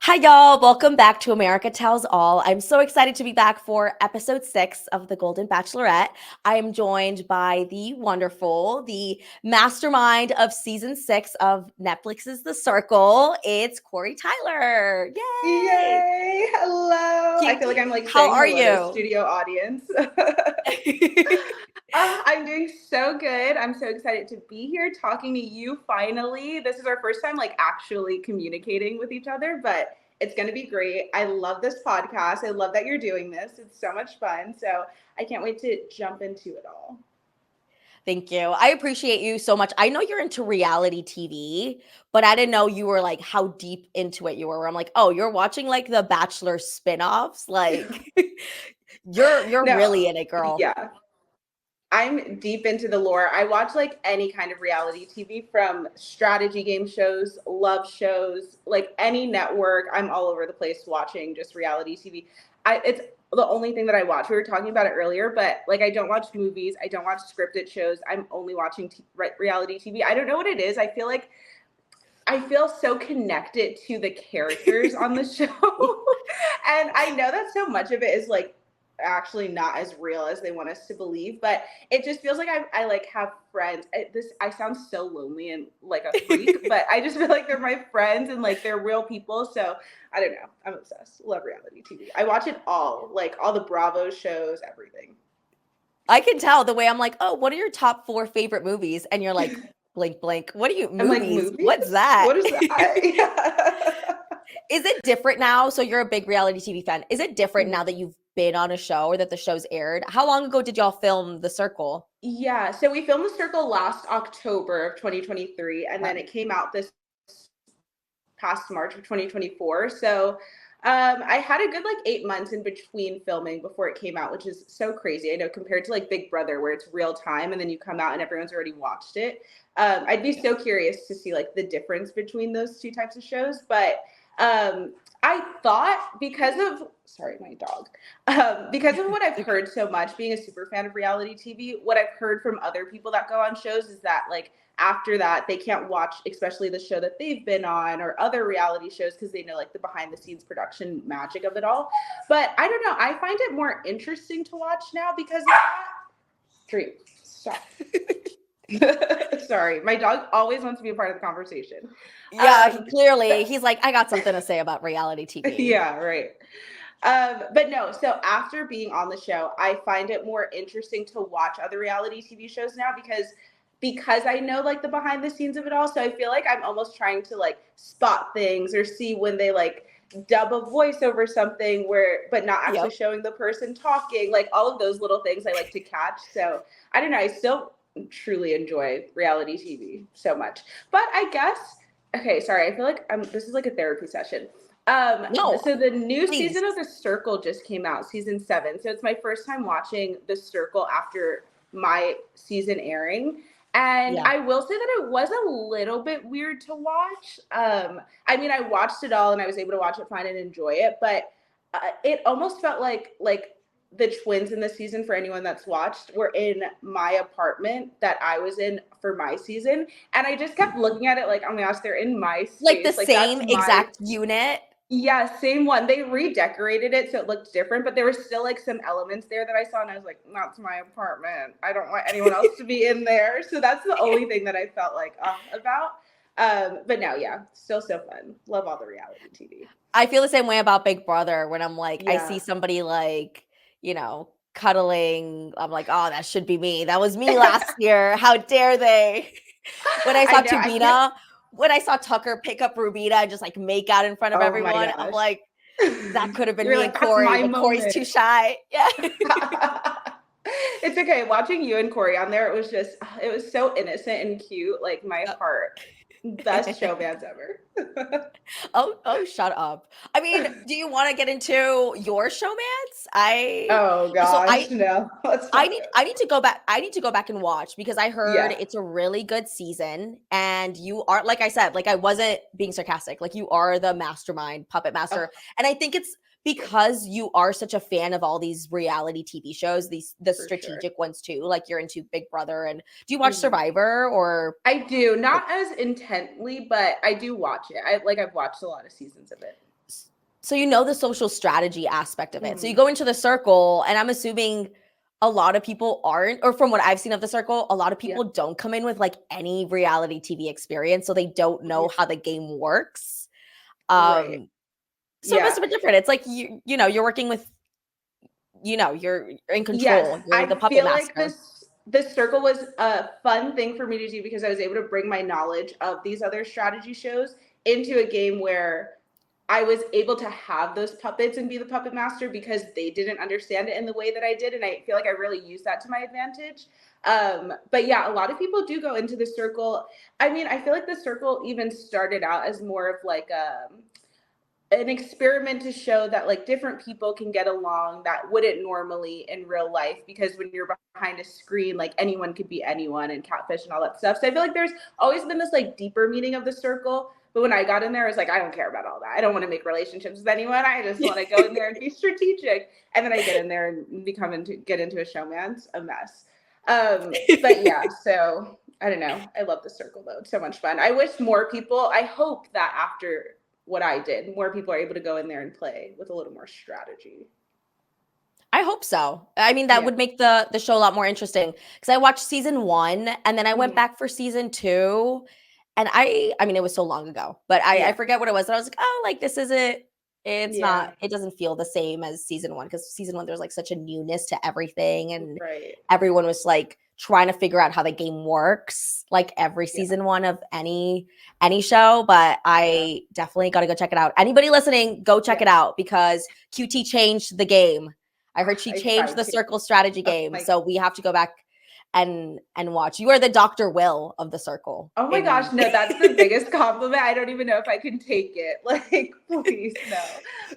Hi, y'all. Welcome back to America Tells All. I'm so excited to be back for episode 6 of the Golden Bachelorette. I am joined by the wonderful, the mastermind of season 6 of Netflix's The Circle. It's Corey Tyler. Yay! Yay! Hello. I feel like I'm like How saying are hello to a you? studio audience. I'm doing so good. I'm so excited to be here talking to you finally. This is our first time like actually communicating with each other, but it's going to be great. I love this podcast. I love that you're doing this. It's so much fun. So I can't wait to jump into it all. Thank you. I appreciate you so much. I know you're into reality TV, but I didn't know you were like how deep into it you were. Where I'm like, oh, you're watching like the Bachelor spin-offs. Like you're No, really in it, girl. yeah. I'm deep into the lore. I watch like any kind of reality TV from strategy game shows, love shows, like any network. I'm all over the place watching just reality TV. It's the only thing that I watch. We were talking about it earlier, but like I don't watch movies. I don't watch scripted shows. I'm only watching reality TV. I don't know what it is. I feel so connected to the characters on the show. And I know that so much of it is like actually not as real as they want us to believe, but it just feels like I like have friends. I sound so lonely and like a freak, but I just feel like they're my friends and like they're real people. So I don't know. I'm obsessed. Love reality TV. I watch it all, like all the Bravo shows, everything. I can tell the way I'm like, oh, what are your top 4 favorite movies? And you're like, blink, blink. What are you I'm like, movies? What's movies? that? What is that? Yeah. Is it different now? So you're a big reality TV fan. Is it different now that you've been on a show or that the show's aired? How long ago did y'all film The Circle? Yeah, so we filmed The Circle last October of 2023, and then Okay. it came out this past March of 2024. So I had a good like 8 months in between filming before it came out, which is so crazy. I know compared to like Big Brother, where it's real time and then you come out and everyone's already watched it. I'd be so curious to see like the difference between those two types of shows. But I thought because of sorry, my dog, because of what I've Okay. heard so much, being a super fan of reality TV, what I've heard from other people that go on shows is that like after that they can't watch especially the show that they've been on or other reality shows because they know like the behind the scenes production magic of it all. But I don't know, I find it more interesting to watch now because of that. Dream, stop. Sorry, my dog always wants to be a part of the conversation. Yeah, um clearly he's like, I got something to say about reality TV. yeah, right. But no, so after being on the show, I find it more interesting to watch other reality TV shows now because I know like the behind the scenes of it all. So I feel like I'm almost trying to like spot things or see when they like dub a voice over something where but not actually Yep. showing the person talking, like all of those little things I like to catch. So I don't know, I still truly enjoy reality TV so much. But I guess okay, sorry, I feel like this is like a therapy session. No, So the new please. season of The Circle just came out, season 7. So it's my first time watching The Circle after my season airing. And Yeah. I will say that it was a little bit weird to watch. I mean, I watched it all and I was able to watch it fine and enjoy it, but it almost felt like the twins in the season, for anyone that's watched, were in my apartment that I was in for my season. And I just kept looking at it like, oh my gosh, they're in my Like the space. Like that's same my exact unit. yeah, same one. They redecorated it so it looked different, but there were still like some elements there that I saw and I was like, that's my apartment. I don't want anyone else to be in there. So that's the only thing that I felt like about. But no, yeah, still so fun. Love all the reality TV. I feel the same way about Big Brother when I'm like, I see Yeah. somebody like, cuddling. I'm like, oh, that should be me. That was me last year. How dare they? When I I saw know. I can't. Tubina, when I saw Tucker pick up Rubina and just like make out in front of Oh my everyone, I'm gosh. like, that could have been You're me and like, that's Corey, my but Corey's moment. too shy. Yeah. It's okay. Watching you and Corey on there, it was so innocent and cute. Like my heart. Best showmans ever. Oh, shut up. I mean, do you want to get into your showmance? I Oh so gosh, I no. Let's I not need go I there. need to go back. I need to go back and watch because I heard Yeah. it's a really good season and you are like I said, like I wasn't being sarcastic. Like you are the mastermind, puppet Oh, master. And I think it's because you are such a fan of all these reality TV shows, the for sure. strategic ones too. Like you're into Big Brother and do you watch Mhm. Survivor or I do like not as intently, but I do watch it. I've watched a lot of seasons of it. So you know the social strategy aspect of it. So you Mhm. go into the circle, and I'm assuming a lot of people aren't, or from what I've seen of the circle, a lot of Yeah. people don't come in with like any reality TV experience, so they don't Yeah. know how the game works. Right. So it must Yeah. have been different. It's like you know, you're working with, you know, you're in Yes, control. You're the I puppet feel like master. this circle was a fun thing for me to do because I was able to bring my knowledge of these other strategy shows into a game where I was able to have those puppets and be the puppet master because they didn't understand it in the way that I did, and I feel like I really used that to my advantage. But yeah, a lot of people do go into the circle. I mean, I feel like the circle even started out as more of like an experiment to show that like different people can get along that wouldn't normally in real life, because when you're behind a screen, like anyone could be anyone and catfish and all that stuff. So I feel like there's always been this like deeper meaning of the circle. But when I got in there, I was like, I don't care about all that. I don't want to make relationships with anyone. I just want to go in there and be strategic. And then I get in there and get into a showman's a mess. But yeah, so I don't know. I love the circle though. It's so much fun. I wish more people, I hope that after what I did, more people are able to go in there and play with a little more strategy. I hope so. I mean, that Yeah. would make the show a lot more interesting, because I watched season 1 and then I went Mhm. back for season 2, and I mean, it was so long ago, but I Yeah. forget what it was, and I was like, "Oh, like, this isn't it's Yeah. not it doesn't feel the same as season 1," because season 1, there's, like, such a newness to everything, and Right. everyone was, like, trying to figure out how the game works, like, every Yeah. season 1 of any show, but Yeah. I definitely gotta go check it out. Anybody listening, go check Yeah. it out because QT changed the game. I heard she I changed tried the to. circle strategy Oh game, my so we have to go back and watch. You are the Dr. Will of the circle. oh my In gosh, no, that's the biggest compliment. I don't even know if I can take it. Like, please, no.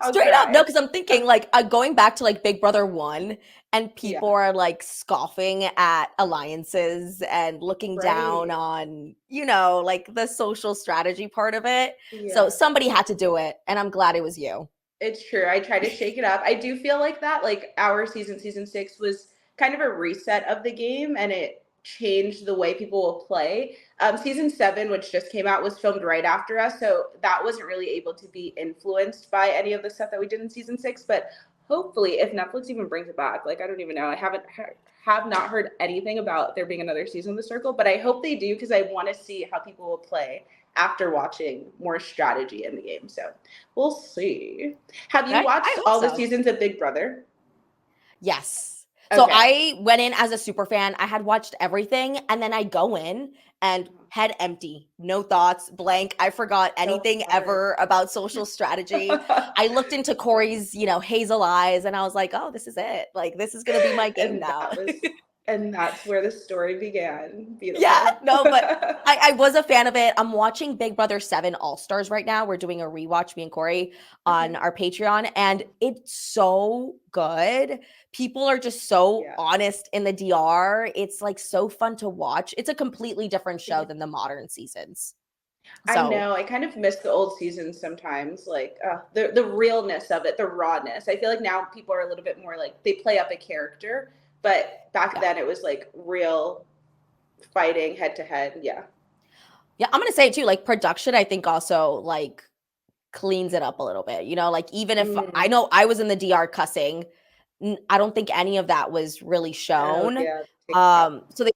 I'll straight up, no, cry. because I'm thinking like going back to like Big Brother 1, and people Yeah. are like scoffing at alliances and looking down Right. on, you know, like the social strategy part of it. So Yeah. somebody had to do it, and I'm glad it was you. It's true. I try to shake it up. I do feel like that. Like our season 6 was kind of a reset of the game, and it changed the way people will play. Season 7, which just came out, was filmed right after us, so that wasn't really able to be influenced by any of the stuff that we did in season 6. But hopefully, if Netflix even brings it back, like I don't even know. I have not heard anything about there being another season of The Circle, but I hope they do because I want to see how people will play after watching more strategy in the game. So we'll see. Have you I watched hope all the so. seasons of Big Brother? Yes. So Okay. I went in as a super fan. I had watched everything, and then I go in and head empty, no thoughts, blank. I forgot So anything hard. ever about social strategy. I looked into Corey's, you know, hazel eyes, and I was like, "Oh, this is it. Like, this is gonna be my game and now." that was and that's where the story began. Yeah, Beautiful. no, but I was a fan of it. I'm watching Big Brother 7 All Stars right now. We're doing a rewatch, me and Corey, on Okay. our Patreon, and it's so good. People are just so Yeah. honest in the DR. It's like so fun to watch. It's a completely different show Mhm. than the modern seasons. I So, know. I kind of miss the old seasons sometimes, like the realness of it, the rawness. I feel like now people are a little bit more like they play up a character, but back yeah. then it was like real fighting head to head. Yeah. Yeah, I'm gonna say it too, like production, I think also like cleans it up a little bit. You know, like even if I Mm. know I was in the DR cussing, I don't think any of that was really Oh shown. yeah. Take it out. So they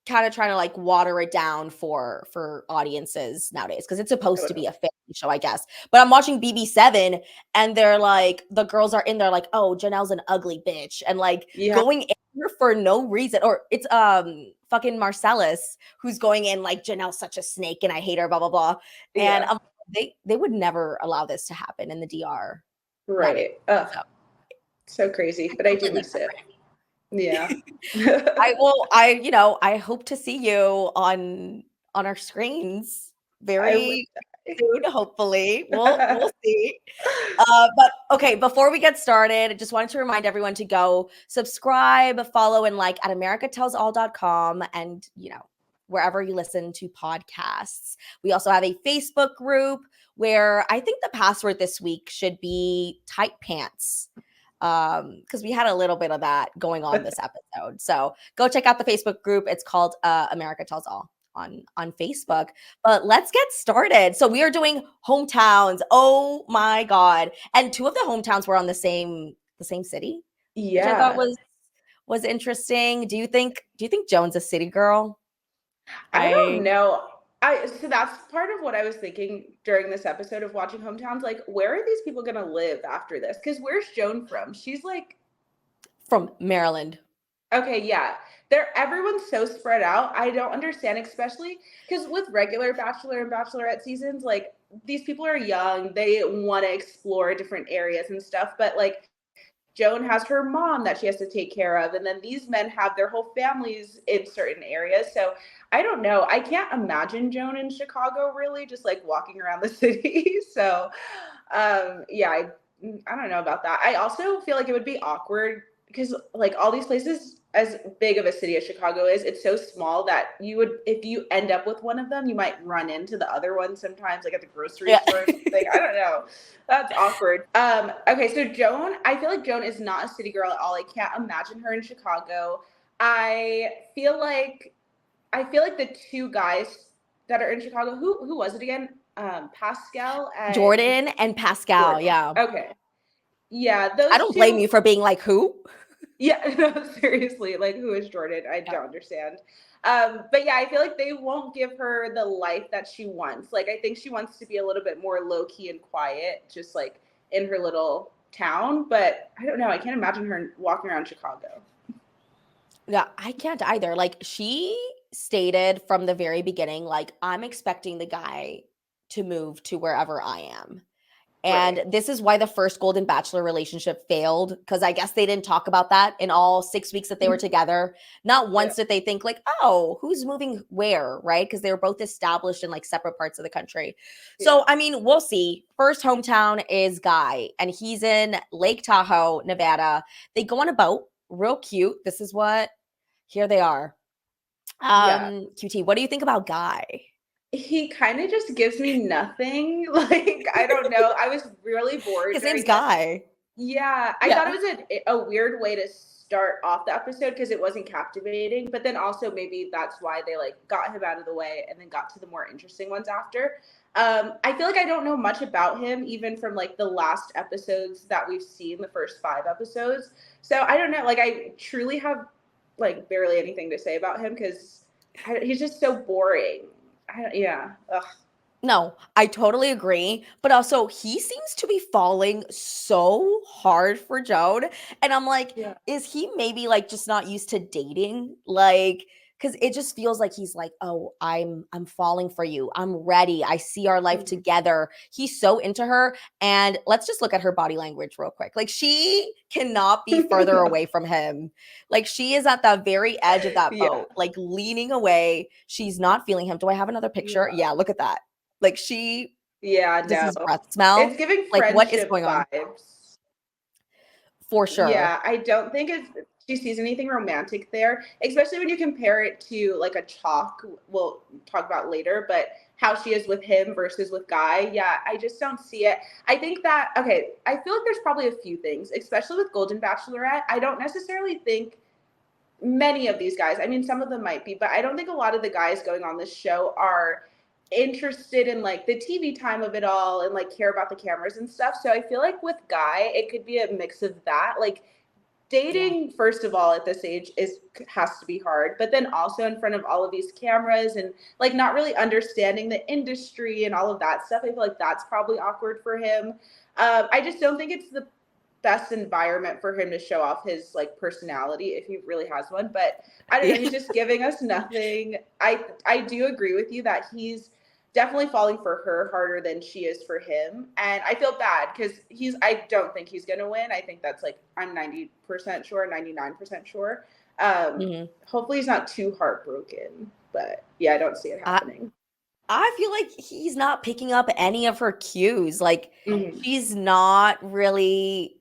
kind of trying to like water it down for audiences nowadays, because it's supposed to be Totally. a family show, I guess. But I'm watching BB7, and they're like the girls are in there like, oh, Janelle's an ugly bitch, and like Yeah. going in there for no reason. Or it's fucking Marcellus who's going in like, Janelle's such a snake and I hate her, blah blah blah. And Yeah. they would never allow this to happen in the DR nowadays. Right. So So crazy, it's but I do completely miss it. different. Yeah. I hope to see you on our screens I would very die. soon, hopefully. We'll see. But okay, before we get started, I just wanted to remind everyone to go subscribe, follow, and like at americatellsall.com, and you know, wherever you listen to podcasts. We also have a Facebook group where I think the password this week should be tight pants, because we had a little bit of that going on this episode. So go check out the Facebook group. It's called America Tells All. on Facebook. But let's get started. So we are doing hometowns. Oh my god! And two of the hometowns were on the same city, which I thought Yeah. was interesting. Do you think Joan's a city girl? I don't I know. So that's part of what I was thinking during this episode of watching Hometowns. Like, where are these people gonna live after this? Because where's Joan from? She's like, from Maryland. okay, yeah. Everyone's so spread out. I don't understand, especially because with regular Bachelor and Bachelorette seasons, like these people are young, they want to explore different areas and stuff, but like Joan has her mom that she has to take care of, and then these men have their whole families in certain areas. So I don't know. I can't imagine Joan in Chicago really just like walking around the city. So yeah, I don't know about that. I also feel like it would be awkward because like all these places, as big of a city as Chicago is, it's so small that you would, if you end up with one of them, you might run into the other one sometimes, like at the grocery Yeah. store or something. I don't know. That's awkward. Okay, so Joan, I feel like Joan is not a city girl at all. I can't imagine her in Chicago. I feel like the two guys that are in Chicago, who was it again? Pascal and Jordan and Pascal, Jordan. yeah. Okay. Yeah, I those don't blame two. you for being like, "Who?" Yeah, no, seriously. Like, who is Jordan? I Yeah. don't understand. But yeah, I feel like they won't give her the life that she wants. Like, I think she wants to be a little bit more low key and quiet, just like in her little town. But I don't know. I can't imagine her walking around Chicago. Yeah, I can't either. Like, she stated from the very beginning, like, "I'm expecting the guy to move to wherever I am." And Right. this is why the first Golden Bachelor relationship failed, because I guess they didn't talk about that in all 6 weeks that they were together. Not Yeah. once did they think like, "Oh, who's moving where?" Right? Because they were both established in, like, separate parts of the country. Yeah. So, I mean, we'll see. First hometown is Guy, and he's in Lake Tahoe, Nevada. They go on a boat, real cute. This is what here they are. Yeah. QT, what do you think about Guy? He kind of just gives me nothing. Like, I don't know. I was really bored His name's during this. Guy. Yeah, I thought Yeah. it was a weird way to start off the episode because it wasn't captivating, but then also maybe that's why they like got him out of the way and then got to the more interesting ones after. I feel like I don't know much about him even from like the last episodes that we've seen, the first 5 episodes. So I don't know, like I truly have like barely anything to say about him because he's just so boring. Yeah. Ugh. No, I totally agree. But also, he seems to be falling so hard for Joan. And I'm like, Yeah. is he maybe like just not used to dating? Like, because it just feels like he's like, oh, I'm falling for you. I'm ready. I see our life Mhm. together. He's so into her. And let's just look at her body language real quick. Like, she cannot be further Yeah. away from him. Like, she is at the very edge of that Yeah. boat, like leaning away. She's not feeling him. Do I have another picture? Yeah. Yeah, look at that. Like, she Yeah, does his no. breath It's smell? giving Like, what is friendship going on? vibes. For sure. Yeah, I don't think she sees anything romantic there, especially when you compare it to like a Chalk we'll talk about later, but how she is with him versus with Guy. Yeah, I just don't see it. I think that okay, I feel like there's probably a few things, especially with Golden Bachelorette. I don't necessarily think many of these guys, I mean, some of them might be, but I don't think a lot of the guys going on this show are interested in like the TV time of it all and like care about the cameras and stuff. So I feel like with Guy, it could be a mix of that. Like Yeah. dating, first of all, at this age has to be hard, but then also in front of all of these cameras and like not really understanding the industry and all of that stuff. I feel like that's probably awkward for him. I just don't think it's the best environment for him to show off his like personality if he really has one. But I don't know, he's just giving us nothing. I do agree with you that he's definitely falling for her harder than she is for him. And I feel bad because I don't think he's gonna win. I think that's like I'm 90% sure, 99% sure. Mhm. Hopefully he's not too heartbroken. But yeah, I don't see it I happening. I feel like he's not picking up any of her cues. Like, Mhm. she's not really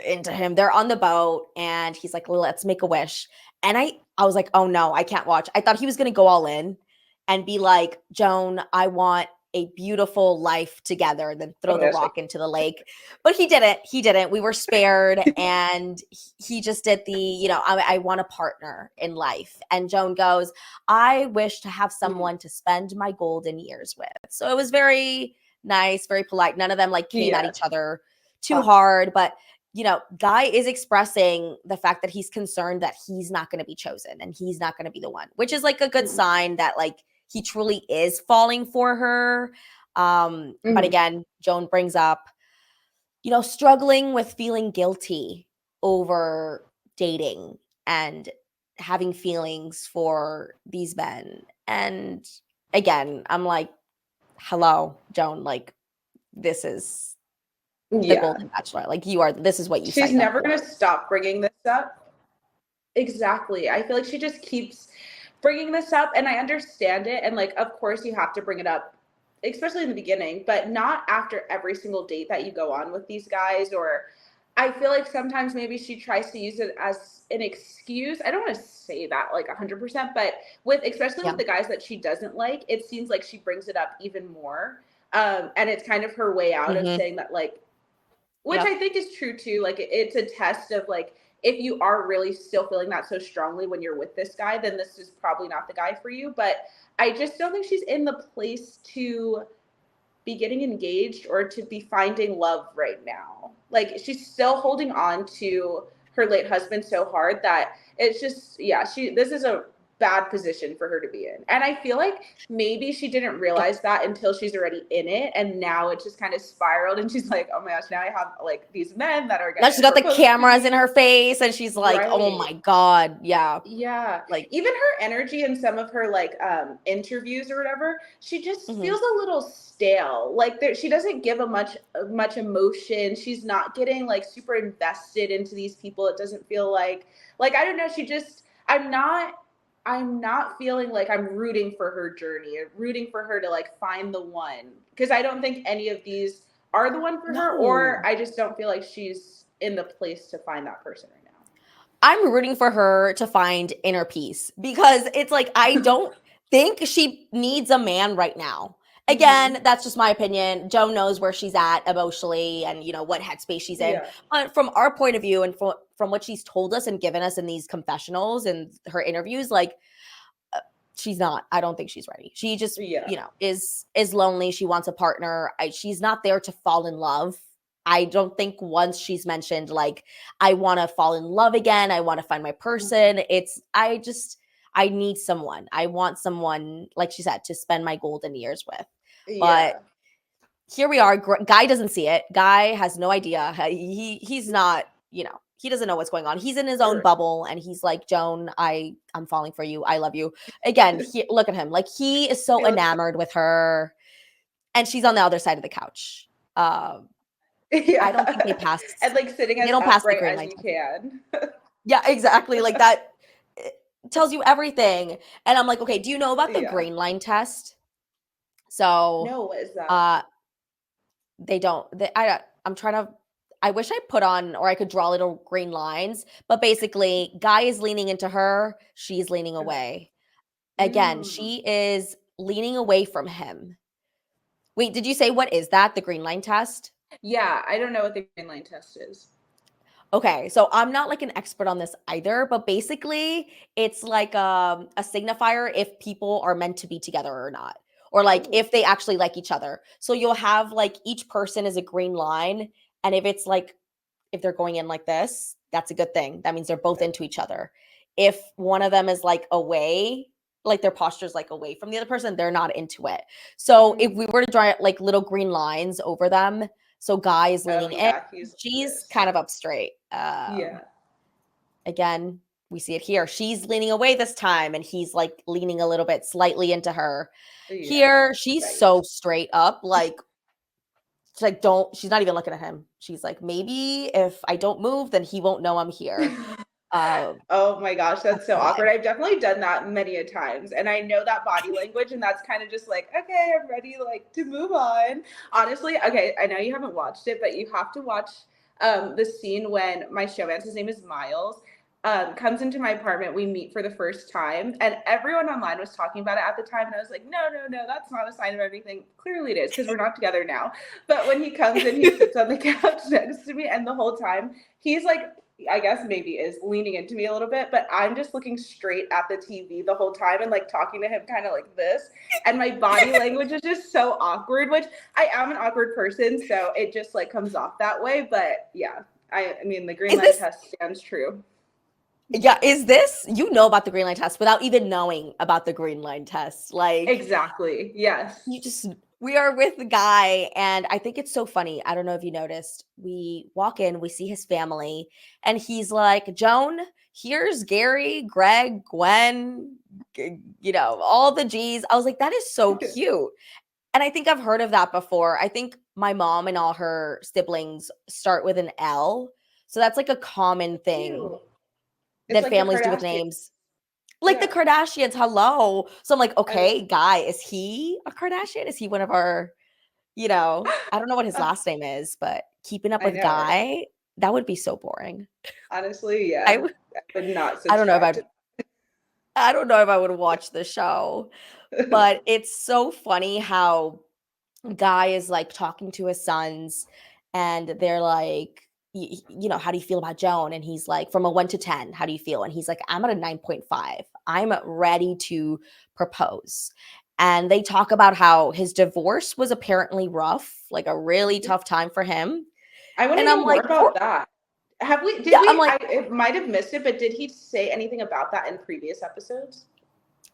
into him. They're on the boat, and he's like, "Let's make a wish." And I was like, "Oh no, I can't watch." I thought he was gonna go all in and be like, "Joan, I want a beautiful life together and then Oh throw my the gosh, rock into the lake. But he didn't. We were spared. And he just did the, I want a partner in life. And Joan goes, I wish to have someone to spend my golden years with. So it was very nice, very polite. None of them like came at yeah. each other too hard. But Guy is expressing the fact that he's concerned that he's not going to be chosen and he's not going to be the one, which is like a good sign that like he truly is falling for her. But again, Joan brings up, struggling with feeling guilty over dating and having feelings for these men. And again, I'm like, hello, Joan, like this is the Yeah. Golden Bachelor. Like this is what you She's signed up never for. going to stop bringing this up. Exactly. I feel like she just keeps bringing this up, and I understand it. And like, of course, you have to bring it up, especially in the beginning, but not after every single date that you go on with these guys. Or I feel like sometimes maybe she tries to use it as an excuse. I don't want to say that like 100%, but especially Yeah. with the guys that she doesn't like, it seems like she brings it up even more. And it's kind of her way out of saying that, like, which I Yep. think is true too. Like, it's a test of like, if you are really still feeling that so strongly when you're with this guy, then this is probably not the guy for you. But I just don't think she's in the place to be getting engaged or to be finding love right now. Like, she's still holding on to her late husband so hard that it's just, yeah, this is a bad position for her to be in. And I feel like maybe she didn't Yep. realize that until she's already in it, and now it just kind of spiraled, and she's like, oh my gosh, now I have like these men that are Now gonna she's got the propose to cameras in me. her face and she's like, oh Right. my God. Yeah. Yeah. Like, Even her energy in some of her like interviews or whatever, she just mhm. feels a little stale. Like she doesn't give a much emotion. She's not getting like super invested into these people. It doesn't feel like I don't know, she just I'm not feeling like I'm rooting for her journey or rooting for her to like find the one, because I don't think any of these are the one for her, or No. I just don't feel like she's in the place to find that person right I'm rooting for her to find inner peace because it's like I don't think she needs a man right now. now. Again, that's just my opinion. Joan knows where she's at emotionally and what headspace she's in. Yeah. But from our point of view and from what she's told us and given us in these confessionals and her interviews, like she's not. I don't think she's ready. She just, Yeah. is lonely. She wants a partner. She's not there to fall in love. I don't think once she's mentioned like I want to fall in love again, I want to find my person. I need someone. I want someone, like she said, to spend my golden years with. But Yeah. here we are. Guy doesn't see it. Guy has no idea. He's not, he doesn't know what's going on. He's in his own Or bubble and he's like, Joan, I'm falling for you. I love you. Again, look at him. Like he is so he looks enamored with her and she's on the other side of the couch. I don't think yeah. And like sitting they as don't pass the upright green as light you test. can. Yeah, exactly. Like that tells you everything. And I'm like, okay, do you know about the Yeah. green line test? So, No, what is that? uh, they don't. I'm trying to. I wish I put on or I could draw little green lines, but basically, guy is leaning into her. She's leaning Okay. away. Again, Mm. she is leaning away from him. Wait, did you say what is that? The green line test? Yeah, I don't know what the green line test is. Okay, so I'm not like an expert on this either, but basically it's like a signifier if people are meant to be together or not, or like Oh. if they actually like each other. So you'll have like each person is a green line, and if it's like if they're going in like this, that's a good thing. That means they're both into each other. If one of them is like away, like their posture's like away from the other person, they're not into it. So if Mm. we were to draw like little green lines over them, so guy is Oh leaning in, yeah, he's like she's this. kind of up straight. Yeah. Again, we see it here. She's leaning away this time, and he's like leaning a little bit slightly into her. Yeah. Here, she's so Yikes. straight up, like she's like, don't, she's not even looking at him. She's like, maybe if I don't move, then he won't know I'm here. Oh my gosh, that's That's so the vibe. awkward. I've definitely done that many a times. And I know that body language, and that's kind of just like, okay, I'm ready like to move on. Honestly, okay, I know you haven't watched it, but you have to watch the scene when my showman's, his name is Miles. comes into my apartment. We meet for the first time, and everyone online was talking about it at the time. And I was like, no, that's not a sign of everything. Clearly it is, because we're not together now. But when he comes in, he sits on the couch next to me, and the whole time he's like, I guess maybe is leaning into me a little bit, but I'm just looking straight at the TV the whole time and like talking to him kind of like this. And my body language is just so awkward, which I am an awkward person, so it just like comes off that way. But yeah, I mean, the green light test stands true. Yeah, is this, you know about the green line test without even knowing about the green line test? Like, Exactly. Yes. we are with the guy, and I think it's so funny. I don't know if you noticed. We walk in, we see his family, and he's like, Joan, here's Gary, Greg, Gwen, all the G's. I was like, that is so cute. And I think I've heard of that before. I think my mom and all her siblings start with an L. So that's like a common thing It's that like the families do with Kardashians. names. Like the Yeah. Kardashians, hello. So I'm like, okay, guy, is he a Kardashian? Is he one of our, I don't know what his last name is, but keeping up I with know, right? Guy, that would be so boring. Honestly, I yeah. would I would not I don't know if subscribe to I don't know if I would watch the show, but it's so funny how Guy is like talking to his sons, and they're like, how do you feel about Joan? And he's like, from a 1 to 10, how do you feel? And he's like, I'm at a 9.5. I'm ready to propose. And they talk about how his divorce was apparently rough, like a really tough time for him. I want to And I'm know more like, about that. yeah, I'm like, I might have missed it, but did he say anything about that in previous episodes?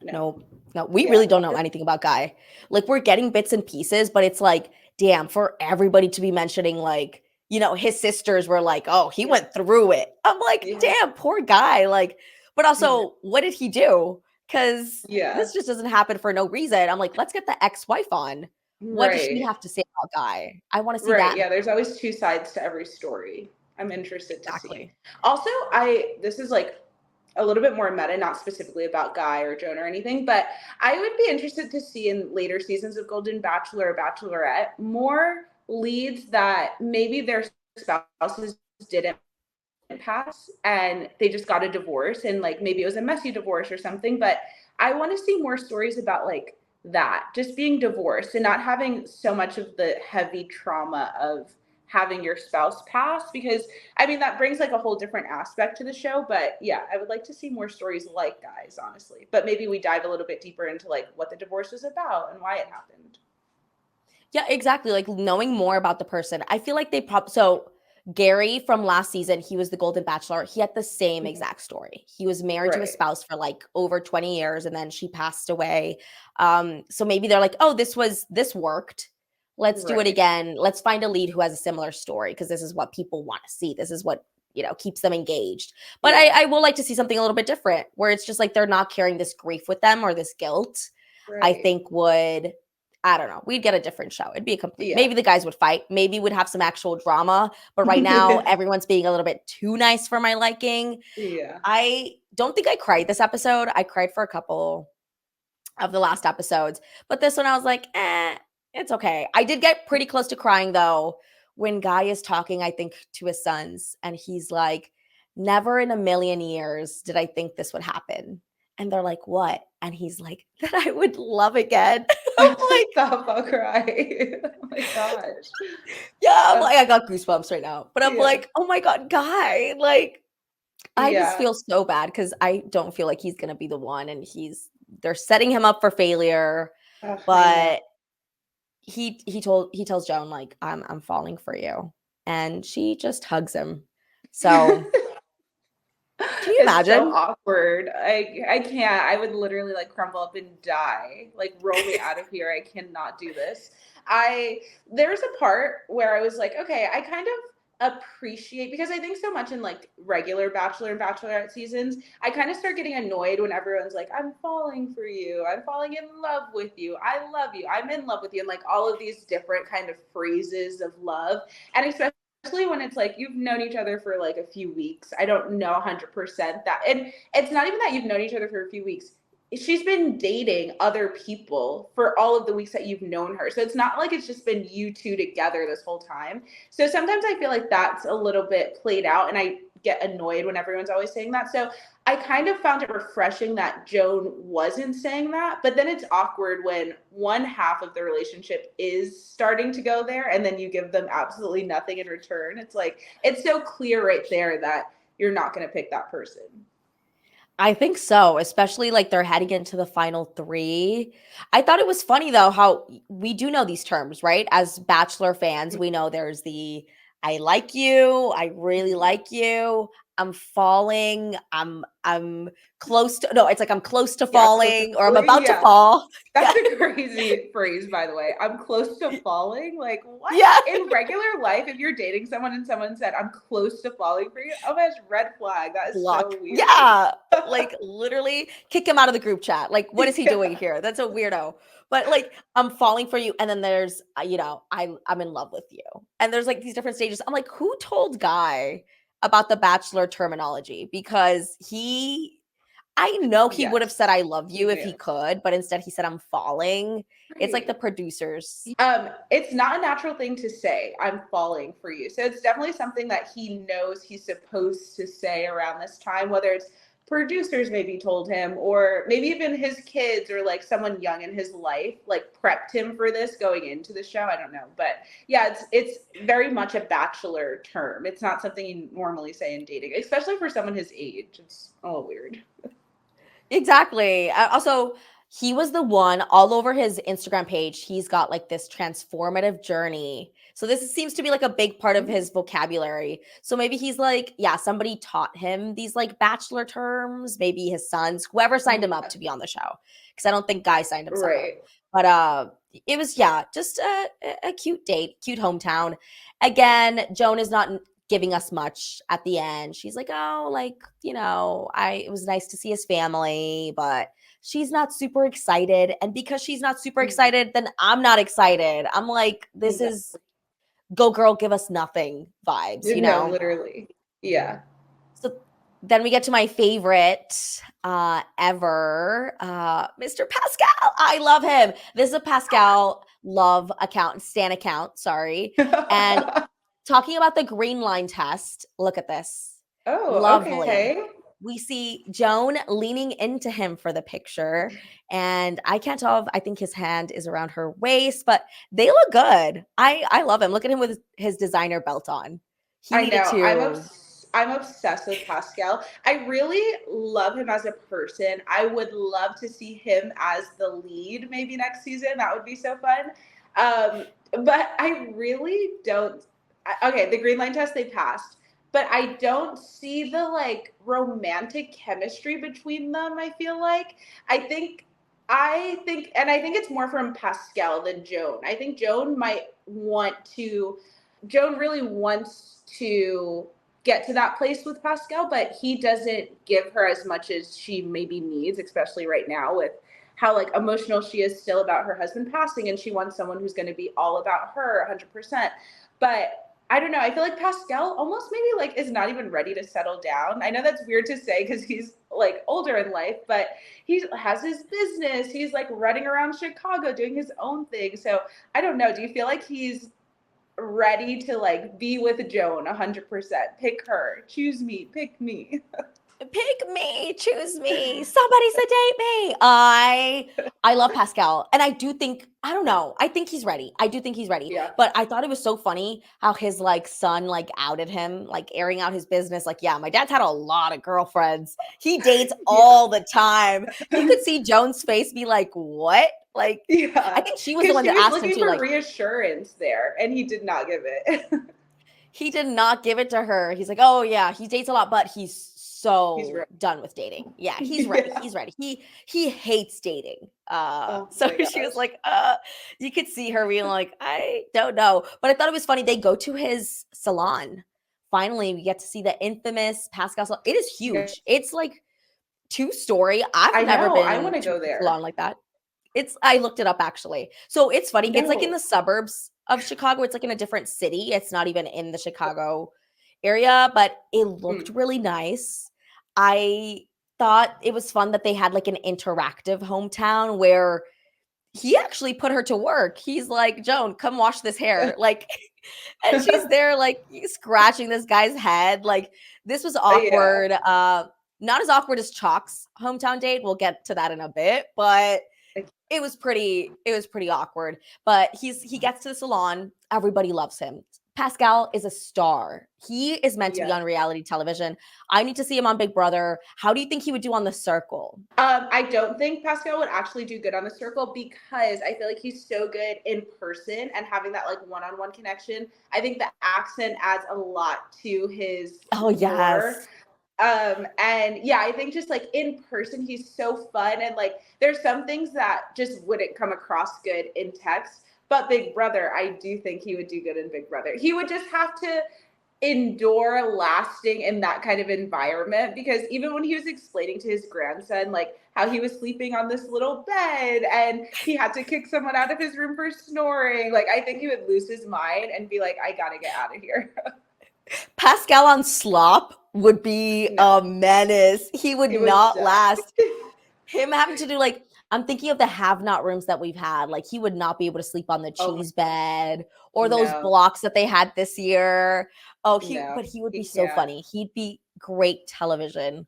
No. no, no, we Yeah. really don't know anything about Guy. Like, we're getting bits and pieces, but it's like, damn, for everybody to be mentioning, like, his sisters were like, oh, he went through it. I'm like, Yeah. damn, poor Guy. Like, but Yeah. also, what did he do? Because Yeah. this just doesn't happen for no reason. I'm like, let's get the ex-wife on. What does she Right. have to say about Guy? I want to see Right. that. Yeah. There's always two sides to every story. I'm interested to see. Exactly. Also, this is like a little bit more meta, not specifically about Guy or Joan or anything, but I would be interested to see in later seasons of Golden Bachelor or Bachelorette more leads that maybe their spouses didn't pass and they just got a divorce, and like maybe it was a messy divorce or something. But I want to see more stories about like that, just being divorced and not having so much of the heavy trauma of having your spouse pass, because I mean that brings like a whole different aspect to the show. But yeah, I would like to see more stories like Guys, honestly. But maybe we dive a little bit deeper into like what the divorce was about and why it happened. Yeah, exactly. Like, knowing more about the person. I feel like so Gary from last season, he was the Golden Bachelor. He had the same Mhm. exact story. He was married to a Right. spouse for like over 20 years, and then she passed away. So maybe they're like, oh, this worked. Let's do it Right. again. Let's find a lead who has a similar story, because this is what people want to see. This is what, keeps them engaged. But Yeah. I will like to see something a little bit different, where it's just like they're not carrying this grief with them or this guilt. I Right. think would, I don't know, we'd get a different show. It'd be a complete, Yeah. maybe the guys would fight. Maybe we'd have some actual drama. But right now, everyone's being a little bit too nice for my liking. Yeah. I don't think I cried this episode. I cried for a couple of the last episodes. But this one, I was like, it's okay. I did get pretty close to crying, though, when Guy is talking, I think, to his sons. And he's like, never in a million years did I think this would happen. And they're like, what? And he's like, that I would love again. I'm like, Stop, I'll cry. Oh my gosh. yeah, I'm Uh, like, I got goosebumps right now. But I'm yeah. like, oh my God, Guy. Like, I just Yeah. feel so bad, because I don't feel like he's gonna be the one, and they're setting him up for failure. Ugh, I know. But he tells Joan, like, I'm falling for you. And she just hugs him. So can you It's so imagine? awkward. I can't. I would literally like crumble up and die. Like roll me out of here. I cannot do this. I There's a part where I was like, okay, I kind of appreciate, because I think so much in like regular Bachelor and Bachelorette seasons, I kind of start getting annoyed when everyone's like, I'm falling for you. I'm falling in love with you. I love you. I'm in love with you. And like all of these different kind of phrases of love. And especially when it's like you've known each other for like a few weeks. I don't know 100% that. And it's not even that you've known each other for a few weeks. she's been dating other people for all of the weeks that you've known her. So it's not like it's just been you two together this whole time. So sometimes I feel like that's a little bit played out, and I get annoyed when everyone's always saying that. So I kind of found it refreshing that Joan wasn't saying that, but then it's awkward when one half of the relationship is starting to go there and then you give them absolutely nothing in return. It's like, it's so clear right there that you're not going to pick that person. I think so, especially like they're heading into the final 3. I thought it was funny though how we do know these terms, right? As Bachelor fans, we know there's the I like you, I really like you, I'm falling, I'm close to no, it's like I'm close to Yeah, close to falling or I'm falling. about to Yeah. fall. Yeah. That's a crazy phrase, by the way. I'm close to falling. Like, what? Yeah. In regular life, if you're dating someone and someone said, I'm close to falling for you, oh my gosh, red flag. That is Block. so weird. Yeah. Like literally kick him out of the group chat. Like, what is he doing Yeah. here? That's a weirdo. But like, I'm falling for you. And then there's, I'm in love with you. And there's like these different stages. I'm like, who told Guy about the Bachelor terminology? Because I know he would have Yes, said I love he you if he knew. could, but instead he said I'm falling. It's like the Right. producers. It's not a natural thing to say, I'm falling for you. So it's definitely something that he knows he's supposed to say around this time, whether it's producers maybe told him, or maybe even his kids or like someone young in his life, like prepped him for this going into the show. I don't know. But yeah, it's very much a bachelor term. It's not something you normally say in dating, especially for someone his age. It's all weird. Exactly. Also, he was the one all over his Instagram page. He's got like this transformative journey. So seems to be like a big part of his vocabulary. So maybe he's like, yeah, somebody taught him these like bachelor terms, maybe his sons, whoever signed him up Yeah. to be on the show. Cuz I don't think Guy signed himself up. Right. But it was just a cute date, cute hometown. Again, Joan is not giving us much at the end. She's like, "Oh, like, it was nice to see his family, but she's not super excited." And because she's not super Mhm. excited, then I'm not excited. I'm like, this is Exactly. go girl, give us nothing vibes, you No, know? literally. Yeah. So then we get to my favorite ever, Mr. Pascal. I love him. This is a Pascal love account, Stan account, sorry. And talking about the green line test, look at this. Oh, Lovely. okay. We see Joan leaning into him for the picture, and I can't tell if I think his hand is around her waist, but they look good. I love him. Look at him with his designer belt on. He I needed know. to. I'm obsessed with Pascal. I really love him as a person. I would love to see him as the lead maybe next season. That would be so fun. But I really don't. Okay, the green line test they passed, but I don't see the like romantic chemistry between them. I feel like and I think it's more from Pascal than Joan. I think Joan really wants to get to that place with Pascal, but he doesn't give her as much as she maybe needs, especially right now with how like emotional she is still about her husband passing, and she wants someone who's going to be all about her 100%. But I don't know. I feel like Pascal almost maybe like is not even ready to settle down. I know that's weird to say because he's like older in life, but he has his business. He's like running around Chicago doing his own thing. So I don't know. Do you feel like he's ready to like be with Joan 100%? Pick her, choose me, pick me. Pick me, choose me, somebody sedate me. I love Pascal. And I do think, I don't know, I think he's ready. I do think he's ready. Yeah. But I thought it was so funny how his like son like outed him, like airing out his business. Like, yeah, my dad's had a lot of girlfriends. He dates Yeah. all the time. You could see Joan's face be like, what? Like, I Yeah. think she was the Because one she that was asked him looking to, for like, reassurance there, and he did not give it. he did not give it to her. He's like, "Oh yeah, he dates a lot, but he's He's so right. done with dating. Yeah, he's ready. Yeah. He's ready. He hates dating." Oh So my she was gosh. like, you could see her being like, "I don't know." But I thought it was funny. They go to his salon. Finally, we get to see the infamous Pascal salon. It is Yeah. huge. It's like two-story. I've I never know. I been want to to go a salon there. like that. I looked it up actually. So it's funny. It's like in No. the suburbs of Chicago. It's like in a different city. It's not even in the Chicago area, but it looked Mm. really nice. I thought it was fun that they had like an interactive hometown where he actually put her to work. He's like, Joan, come wash this hair. Like, and she's there like scratching this guy's head. Like, this was Yeah. awkward. Not as awkward as Chock's hometown date. We'll get to that in a bit, but it was pretty awkward. But he gets to the salon. Everybody loves him. Pascal is a star. He is meant to be Yeah. on reality television. I need to see him on Big Brother. How do you think he would do on The Circle? I don't think Pascal would actually do good on The Circle because I feel like he's so good in person and having that like one-on-one connection. I think the accent adds a lot to his Oh, lure. yes. And yeah, I think just like in person, he's so fun. And like, there's some things that just wouldn't come across good in text. But Big Brother, I do think he would do good in Big Brother. He would just have to endure lasting in that kind of environment because even when he was explaining to his grandson like how he was sleeping on this little bed and he had to kick someone out of his room for snoring, like I think he would lose his mind and be like, I gotta get out of here. Pascal on slop would be No, a menace. He would he would not die. last. Him having to do like I'm thinking of the have not rooms that we've had. Like he would not be able to sleep on the Oh my cheese gosh, bed or those no, blocks that they had this year. Oh, no, but he would he be so can't. funny. He'd be great television.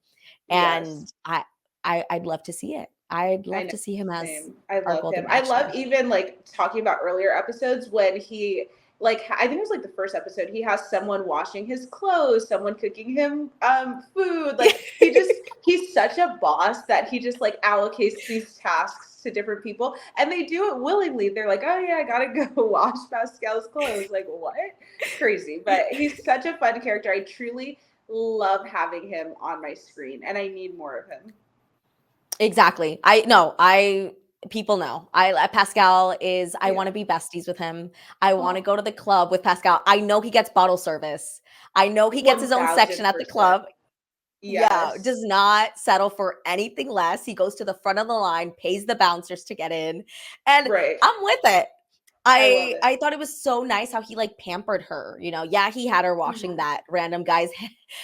Yes. And I'd love to see it. I'd I love know. to see him as Same. I our love him. Golden I love Bachelor. even like talking about earlier episodes when he like I think it was like the first episode, he has someone washing his clothes, someone cooking him food. Like he's such a boss that he just like allocates these tasks to different people and they do it willingly. They're like, "Oh yeah, I got to go wash Pascal's clothes." Like, what? Crazy. But he's such a fun character. I truly love having him on my screen and I need more of him. Exactly. I people know. I Pascal is I Yeah. want to be besties with him. I want to Oh, go to the club with Pascal. I know he gets bottle service. I know he gets his own section at the 1000%. club. Yeah, Yes. does not settle for anything less. He goes to the front of the line, pays the bouncers to get in, and Right. I'm with it. I love I it. I thought it was so nice how he like pampered her. Yeah, he had her washing Mhm. that random guy's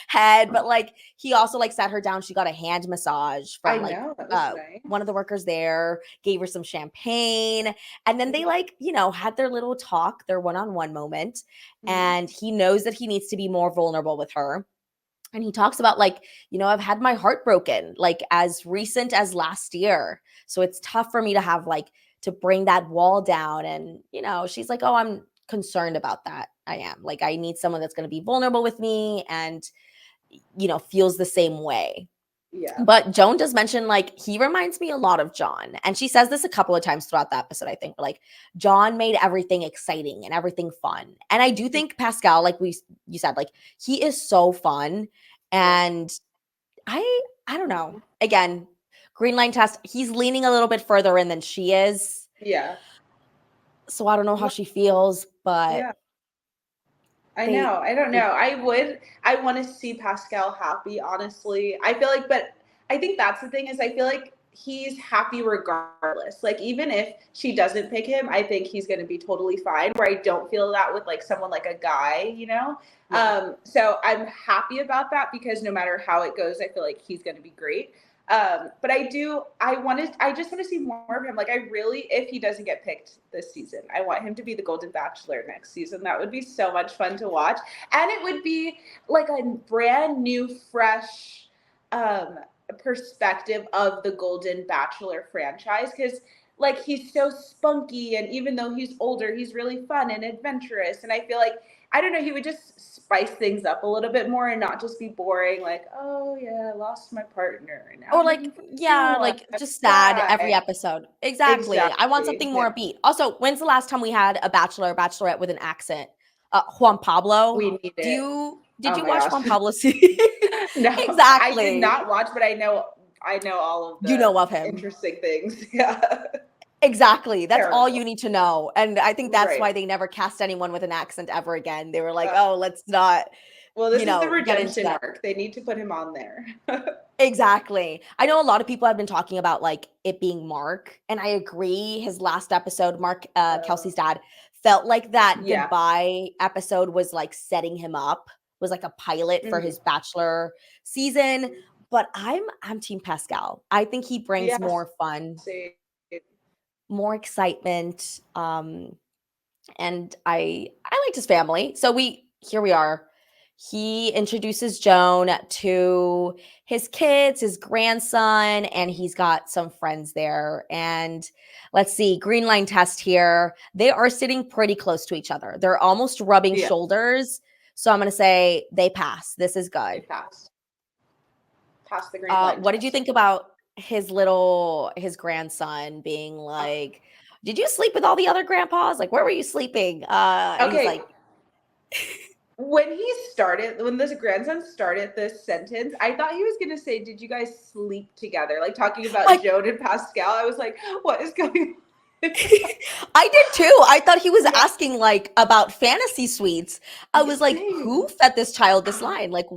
head, but like he also like sat her down. She got a hand massage I from like know. That was one nice. of the workers there, gave her some champagne, and then they like, had their little talk, their one-on-one moment, Mhm. and he knows that he needs to be more vulnerable with her. And he talks about like, I've had my heart broken like as recent as last year. So it's tough for me to have like to bring that wall down. And, she's like, oh, I'm concerned about that. I am like, I need someone that's going to be vulnerable with me and, feels the same way. Yeah. But Joan does mention like he reminds me a lot of John. And she says this a couple of times throughout the episode, I think. Like John made everything exciting and everything fun. And I do think Pascal, like you said, like he is so fun. Yeah. And I don't know. Again, green line test, he's leaning a little bit further in than she is. Yeah. So I don't know how Well, she feels, but yeah. I they know. I don't they know. I want to see Pascal happy, honestly. I feel like, but I think that's the thing is I feel like he's happy regardless. Like even if she doesn't pick him, I think he's going to be totally fine. Where I don't feel that with like someone like a guy, you know? yeah. So I'm happy about that because no matter how it goes, I feel like he's going to be great. But I just want to see more of him. Like I really, if he doesn't get picked this season, I want him to be the Golden Bachelor next season. That would be so much fun to watch. And it would be like a brand new, fresh, um, perspective of the Golden Bachelor franchise. Cause like he's so spunky and even though he's older, he's really fun and adventurous. And I feel like I don't know, he would just spice things up a little bit more and not just be boring, like, oh yeah, I lost my partner and now Or I'm like, looking for a new yeah, one. like I'm just sad every sad. episode. Exactly. I want Exactly. something Yeah. more upbeat. Also, when's the last time we had a bachelor or bachelorette with an accent? Juan Pablo. We need it. Did Oh you my watch gosh. Juan Pablo? No, I did Exactly. not watch, but I know all of You the know of him. interesting things. Yeah. Exactly. That's all Terrible. you need to know. And I think that's Right. why they never cast anyone with an accent ever again. They were like, Uh, oh, let's not, well, this is the get into redemption that. arc. They need to put him on there. Exactly. I know a lot of people have been talking about like it being Mark, and I agree. His last episode, Mark, Uh, Kelsey's dad, felt like that yeah. goodbye episode was like setting him up, was like a pilot for Mhm. his Bachelor season. but I'm team Pascal. I think he brings Yes. more fun, Same. more excitement. And I liked his family. So here we are. He introduces Joan to his kids, his grandson, and he's got some friends there. And let's see, green line test here. They are sitting pretty close to each other. They're almost rubbing Yeah, shoulders. So I'm going to say they pass. This is they good. passed the green line What did you test. think about his grandson being like, did you sleep with all the other grandpas? Like, where were you sleeping? And he's Okay, like, when this grandson started this sentence, I thought he was gonna say, "Did you guys sleep together?" Like talking about like Joan and Pascal. I was like, "What is going on?" I did too. I thought he was Yeah, asking like about fantasy suites. I yeah, was like, who same. fed this child this line? Like,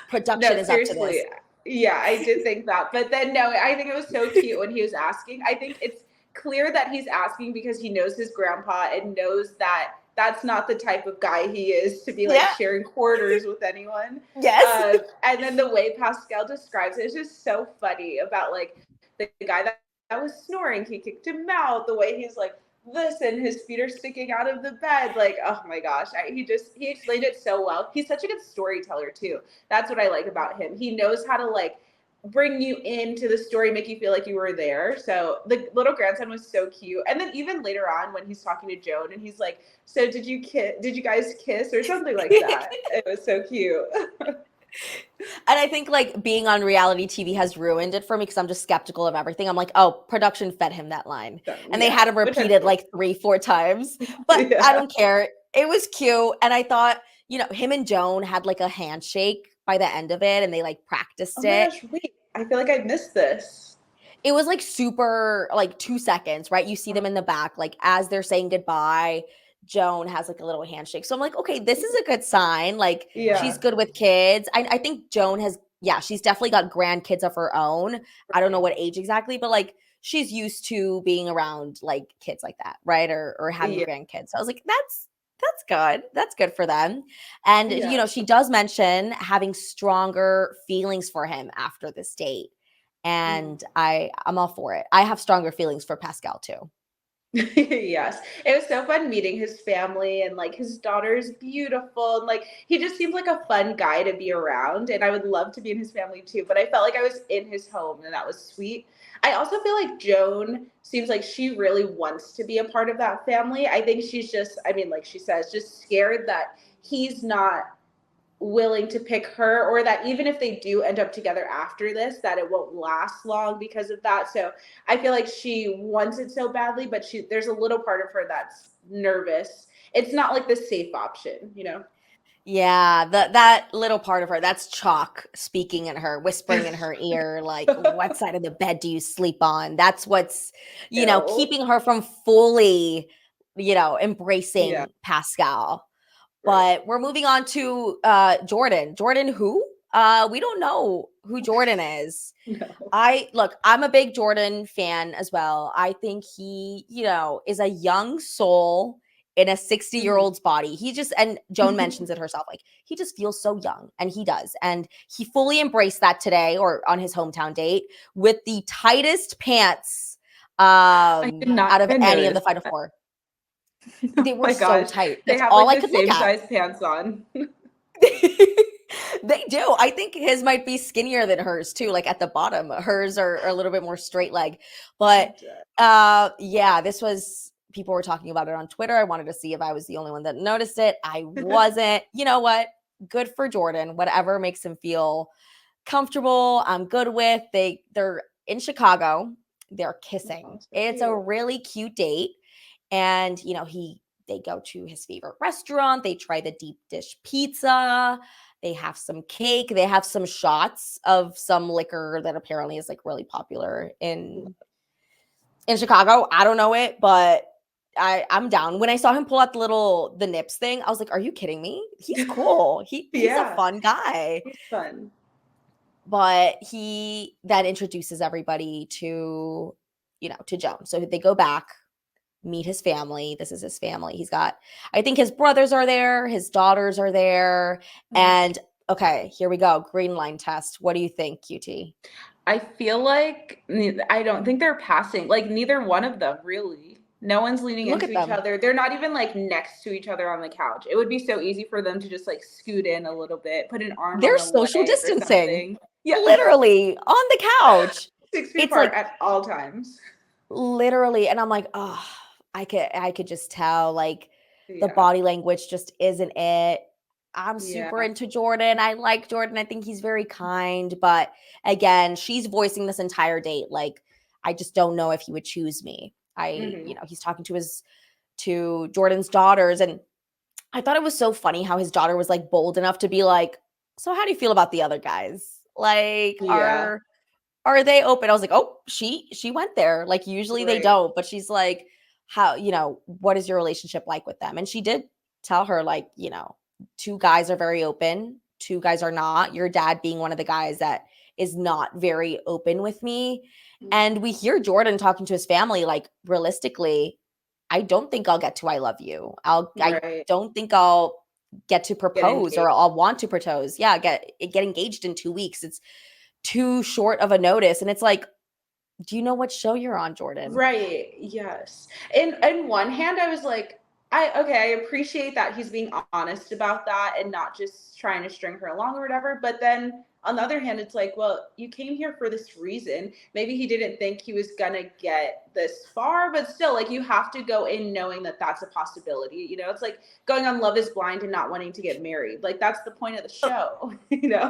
production No, is up to seriously. this. Yeah, I did think that. But then no, I think it was so cute when he was asking. I think it's clear that he's asking because he knows his grandpa and knows that that's not the type of guy he is to be like Yeah. sharing quarters with anyone. Yes. And then the way Pascal describes it is just so funny about like the guy that was snoring, he kicked him out, the way he's like, listen, his feet are sticking out of the bed. Like, oh my gosh. He explained it so well. He's such a good storyteller too. That's what I like about him. He knows how to like bring you into the story, make you feel like you were there. So the little grandson was so cute. And then even later on when he's talking to Joan and he's like, so did you guys kiss or something like that? It was so cute. And I think like being on reality TV has ruined it for me because I'm just skeptical of everything. I'm like, oh, production fed him that line. And they Yeah, had him which I repeated believe. like 3, 4 times. But I Yeah. don't care. It was cute. And I thought, him and Joan had like a handshake by the end of it and they like Oh practiced my it. gosh, wait. I feel like I missed this. It was like super like 2 seconds, right? You see them in the back, like as they're saying goodbye, Joan has like a little handshake. So I'm like, okay, this is a good sign. Like she's Yeah. good with kids. I think Joan has, yeah, she's definitely got grandkids of her own. I don't know what age exactly, but like she's used to being around like kids like that, right? Or having Yeah. grandkids. So I was like, that's good. That's good for them. And Yeah. she does mention having stronger feelings for him after this date. Mhm. And I'm all for it. I have stronger feelings for Pascal too. Yes. It was so fun meeting his family and like his daughter's beautiful and like he just seems like a fun guy to be around and I would love to be in his family too, but I felt like I was in his home and that was sweet. I also feel like Joan seems like she really wants to be a part of that family. I think she's just, I mean, like she says, just scared that he's not willing to pick her or that even if they do end up together after this that it won't last long because of that. So I feel like she wants it so badly but there's a little part of her that's nervous. It's not like the safe option. Yeah, that little part of her, that's Chock speaking in her, whispering in her ear, like, what side of the bed do you sleep on? That's what's, Ew. keeping her from fully, Yeah, embracing Pascal. right. But we're moving on to Jordan. Jordan who? We don't know who Jordan is. No. I'm a big Jordan fan as well. I think he, is a young soul in a 60-year-old's body. He just, and Joan mentions it herself, like he just feels so young and he does. And he fully embraced that today or on his hometown date with the tightest pants I did not out of even any of the notice final that. four. Oh They were my so gosh, tight. they That's have all like I the could look same at. size pants on. They do. I think his might be skinnier than hers too, like at the bottom. Hers are a little bit more straight leg. But yeah, this was people were talking about it on Twitter. I wanted to see if I was the only one that noticed it. I wasn't. You know what? Good for Jordan. Whatever makes him feel comfortable, I'm good with. They're in Chicago. They're kissing. Oh, so It's a cute. really cute date. And they go to his favorite restaurant, they try the deep dish pizza, they have some cake, they have some shots of some liquor that apparently is like really popular in Chicago. I don't know it, but I'm down. When I saw him pull out the nips thing, I was like, are you kidding me? He's cool. He's a Yeah, fun guy. he's fun. But he then introduces everybody to Joan. So they go back, meet his family. This is his family. I think his brothers are there, his daughters are there. Mhm. And Okay, here we go. Green line test. What do you think, QT? I feel like I don't think they're passing. Like neither one of them really. No one's leaning Look into at each them. other. They're not even like next to each other on the couch. It would be so easy for them to just like scoot in a little bit, put an arm on They're the social leg or distancing, something. Yeah. literally on the couch. 6 feet It's apart like at all times. literally, and I'm like, oh, I could just tell like the Yeah. body language just isn't it. I'm super Yeah. into Jordan. I like Jordan. I think he's very kind, but again, she's voicing this entire date like I just don't know if he would choose me. Hmm. He's talking to his to Jordan's daughters, and I thought it was so funny how his daughter was like bold enough to be like, "So how do you feel about the other guys? Like Yeah. are they open?" I was like, "Oh, she went there." Like usually they Right. don't, but she's like, "How, what is your relationship like with them?" And she did tell her like, two guys are very open, two guys are not. Your dad being one of the guys that is not very open with me. And we hear Jordan talking to his family like realistically, I don't think I'll get to I love you. I Right. don't think I'll get to Get propose or engaged. I'll want to propose. Yeah, get engaged in 2 weeks. It's too short of a notice. And it's like, do you know what show you're on, Jordan? Right. Yes. In one hand, I was like, I appreciate that he's being honest about that and not just trying to string her along or whatever. But then on the other hand, it's like, well, you came here for this reason. Maybe he didn't think he was gonna get this far, but still, like you have to go in knowing that that's a possibility. It's like going on Love Is Blind and not wanting to get married. Like that's the point of the show.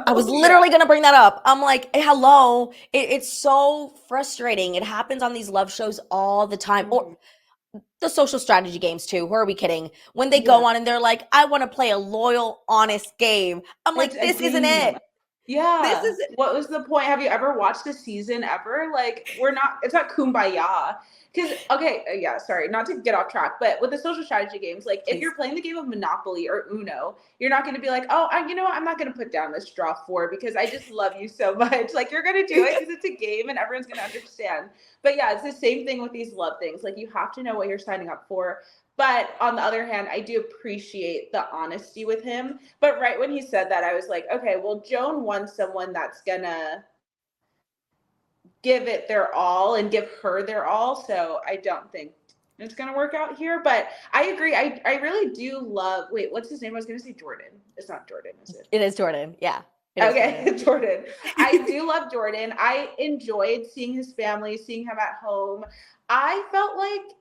I was Yeah. literally gonna bring that up. I'm like, hello. It's so frustrating. It happens on these love shows all the time. Or Mhm. the social strategy games too. Who are we kidding? When they Yeah. go on and they're like, I want to play a loyal, honest game. I'm It's like, a this isn't it. game. This Yeah. is What was the point? Have you ever watched a season ever? Like, it's not kumbaya. Because, okay, yeah, sorry, not to get off track, but with the social strategy games, like, if please. you're playing the game of Monopoly or Uno, you're not going to be like, oh, you know what? I'm not going to put down this draw four because I just love you so much. Like, you're going to do it because it's a game and everyone's going to understand. But yeah, it's the same thing with these love things. Like, you have to know what you're signing up for. But on the other hand, I do appreciate the honesty with him. But right when he said that, I was like, okay, well, Joan wants someone that's gonna give it their all and give her their all. So I don't think it's gonna work out here. But I agree. I really do love. Wait, what's his name? I was gonna say Jordan. It's not Jordan, is it? It is Jordan. Yeah, it is Jordan. Okay, Jordan. I do love Jordan. I enjoyed seeing his family, seeing him at home. I felt like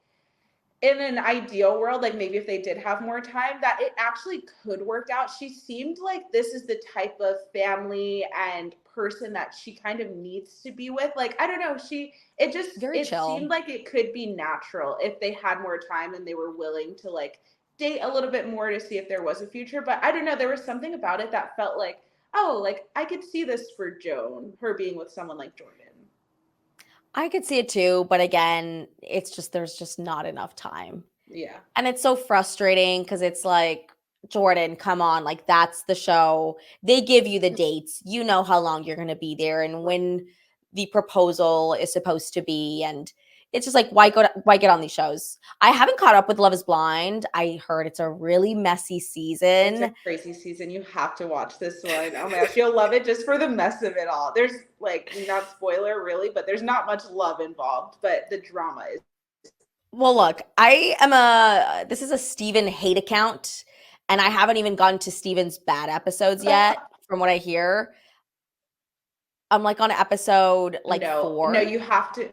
in an ideal world, like maybe if they did have more time, that it actually could work out. She seemed like this is the type of family and person that she kind of needs to be with. Like, I don't know, Very it seemed chill. like it could be natural if they had more time and they were willing to like date a little bit more to see if there was a future. But I don't know, there was something about it that felt like, oh, like I could see this for Joan, her being with someone like Jordan. I could see it too, but again, it's just there's just not enough time. Yeah. And it's so frustrating because it's like, Jordan, come on, like that's the show. They give you the dates. You know how long you're going to be there and when the proposal is supposed to be. And it's just like, why get on these shows? I haven't caught up with Love is Blind. I heard it's a really messy It's a season. crazy season. You have to watch this one. Oh my gosh, you'll love it just for the mess of it all. There's like not spoiler really, but there's not much love involved, but the drama is Well, look, this is a Steven hate account, and I haven't even gotten to Steven's bad episodes yet, from what I hear. I'm like on episode like no, no, 4. you have to.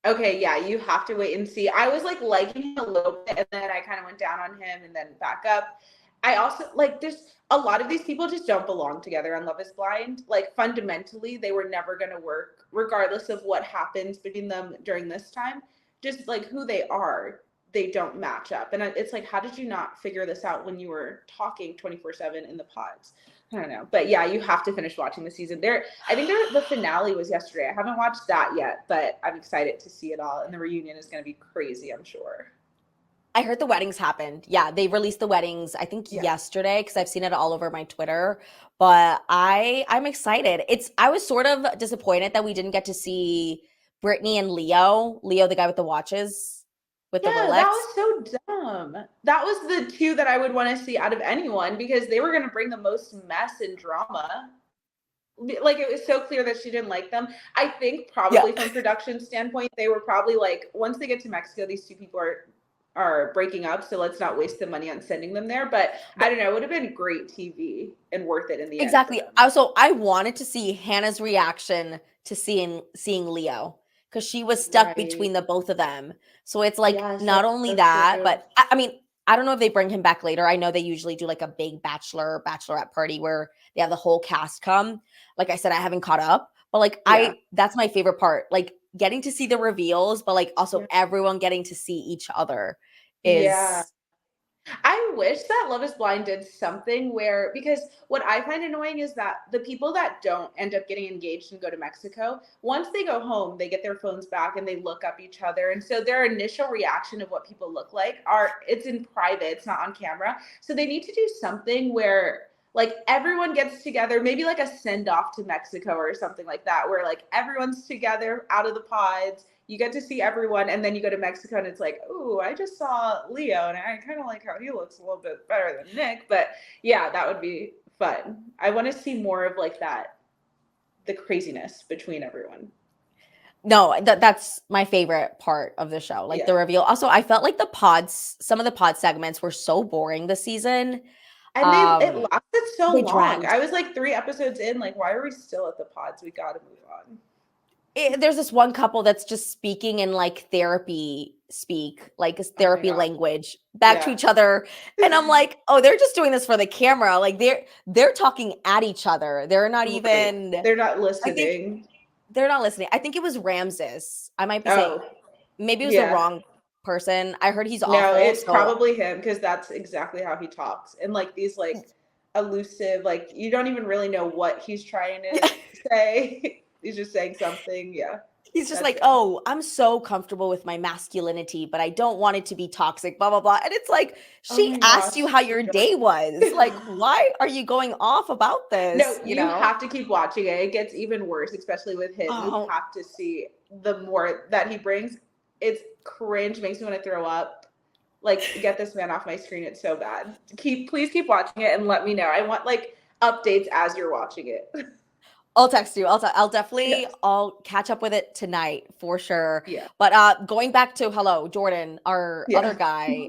Okay, yeah, you have to wait and see. I was like liking him a little bit, and then I kind of went down on him, and then back up. I also like there's a lot of these people just don't belong together on Love Is Blind. Like fundamentally, they were never going to work, regardless of what happens between them during this time. Just like who they are, they don't match up. And it's like, how did you not figure this out when you were talking 24/7 in the pods? I don't know, but yeah, you have to finish watching the season. I think the finale was yesterday. I haven't watched that yet, but I'm excited to see it all. And the reunion is going to be crazy, I'm sure. I heard the weddings happened. Yeah, they released the weddings, I think Yeah. yesterday because I've seen it all over my Twitter. But I'm excited. I was sort of disappointed that we didn't get to see Brittany and Leo. Leo, the guy with the watches. with the Yeah, that Rolex. was so dumb. That was the two that I would want to see out of anyone because they were going to bring the most mess and drama. Like it was so clear that she didn't like them. I think Yeah. probably from production standpoint, they were probably like, once they get to Mexico, these two people are breaking up, so let's not waste the money on sending them there. But I don't know, it would have been great TV and worth it in the end for Exactly. them. I wanted to see Hannah's reaction to seeing Leo because she was stuck Right. between the both of them. So it's like Yes, not that's only so that, true. but I mean, I don't know if they bring him back later. I know they usually do like a big bachelorette party where they have the whole cast come. Like I said, I haven't caught up, but like Yeah. that's my favorite part. Like getting to see the reveals, but like also Yeah. everyone getting to see each other Yeah. is I wish that Love is Blind did something where, because what I find annoying is that the people that don't end up getting engaged and go to Mexico, once they go home, they get their phones back and they look up each other. And so their initial reaction of what people look like it's in private, it's not on camera. So they need to do something where like everyone gets together, maybe like a send off to Mexico or something like that, where like everyone's together out of the pods, you get to see everyone, and then you go to Mexico and it's like, oh, I just saw Leo and I kind of like how he looks a little bit better than Nick. But yeah, that would be fun. I want to see more of like that, the craziness between everyone. no, that's my favorite part of the show, like the Yeah. reveal. Also, I felt like some of the pod segments were so boring this season. And it Um, lasted so they long. dragged. I was like 3 episodes in, like, why are we still at the pods? We got to move on. There's this one couple that's just speaking in like therapy speak, like Oh my therapy God. language back to Yeah. each other, and I'm like, oh, they're just doing this for the camera. Like they're talking at each other. They're not Right. even. They're not I think listening. they're not listening. I think it was Ramses. I might be saying Oh, maybe it was the yeah. wrong person. I heard he's No, awful. it's So probably him because that's exactly how he talks. And like these like elusive, like you don't even really know what he's trying to say. He's just saying something. Yeah, he's just that's like, him. oh, I'm so comfortable with my masculinity, but I don't want it to be toxic, blah, blah, blah. And it's like, Oh she my asked gosh. you how your day was. Like, why are you going off about No, this? You you know? have to keep watching it. It gets even worse, especially with him. You Oh, have to see the more that he brings. It's cringe, makes me want to throw up. Like, get this man off my screen. It's so bad. Please keep watching it and let me know. I want like updates as you're watching it. I'll text you. I'll definitely Yes. I'll catch up with it tonight for sure. Yeah. But going back to hello, Jordan, our other Yeah. guy.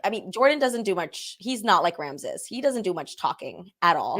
I mean, Jordan doesn't do much. He's not like Ramses. He doesn't do much talking at all.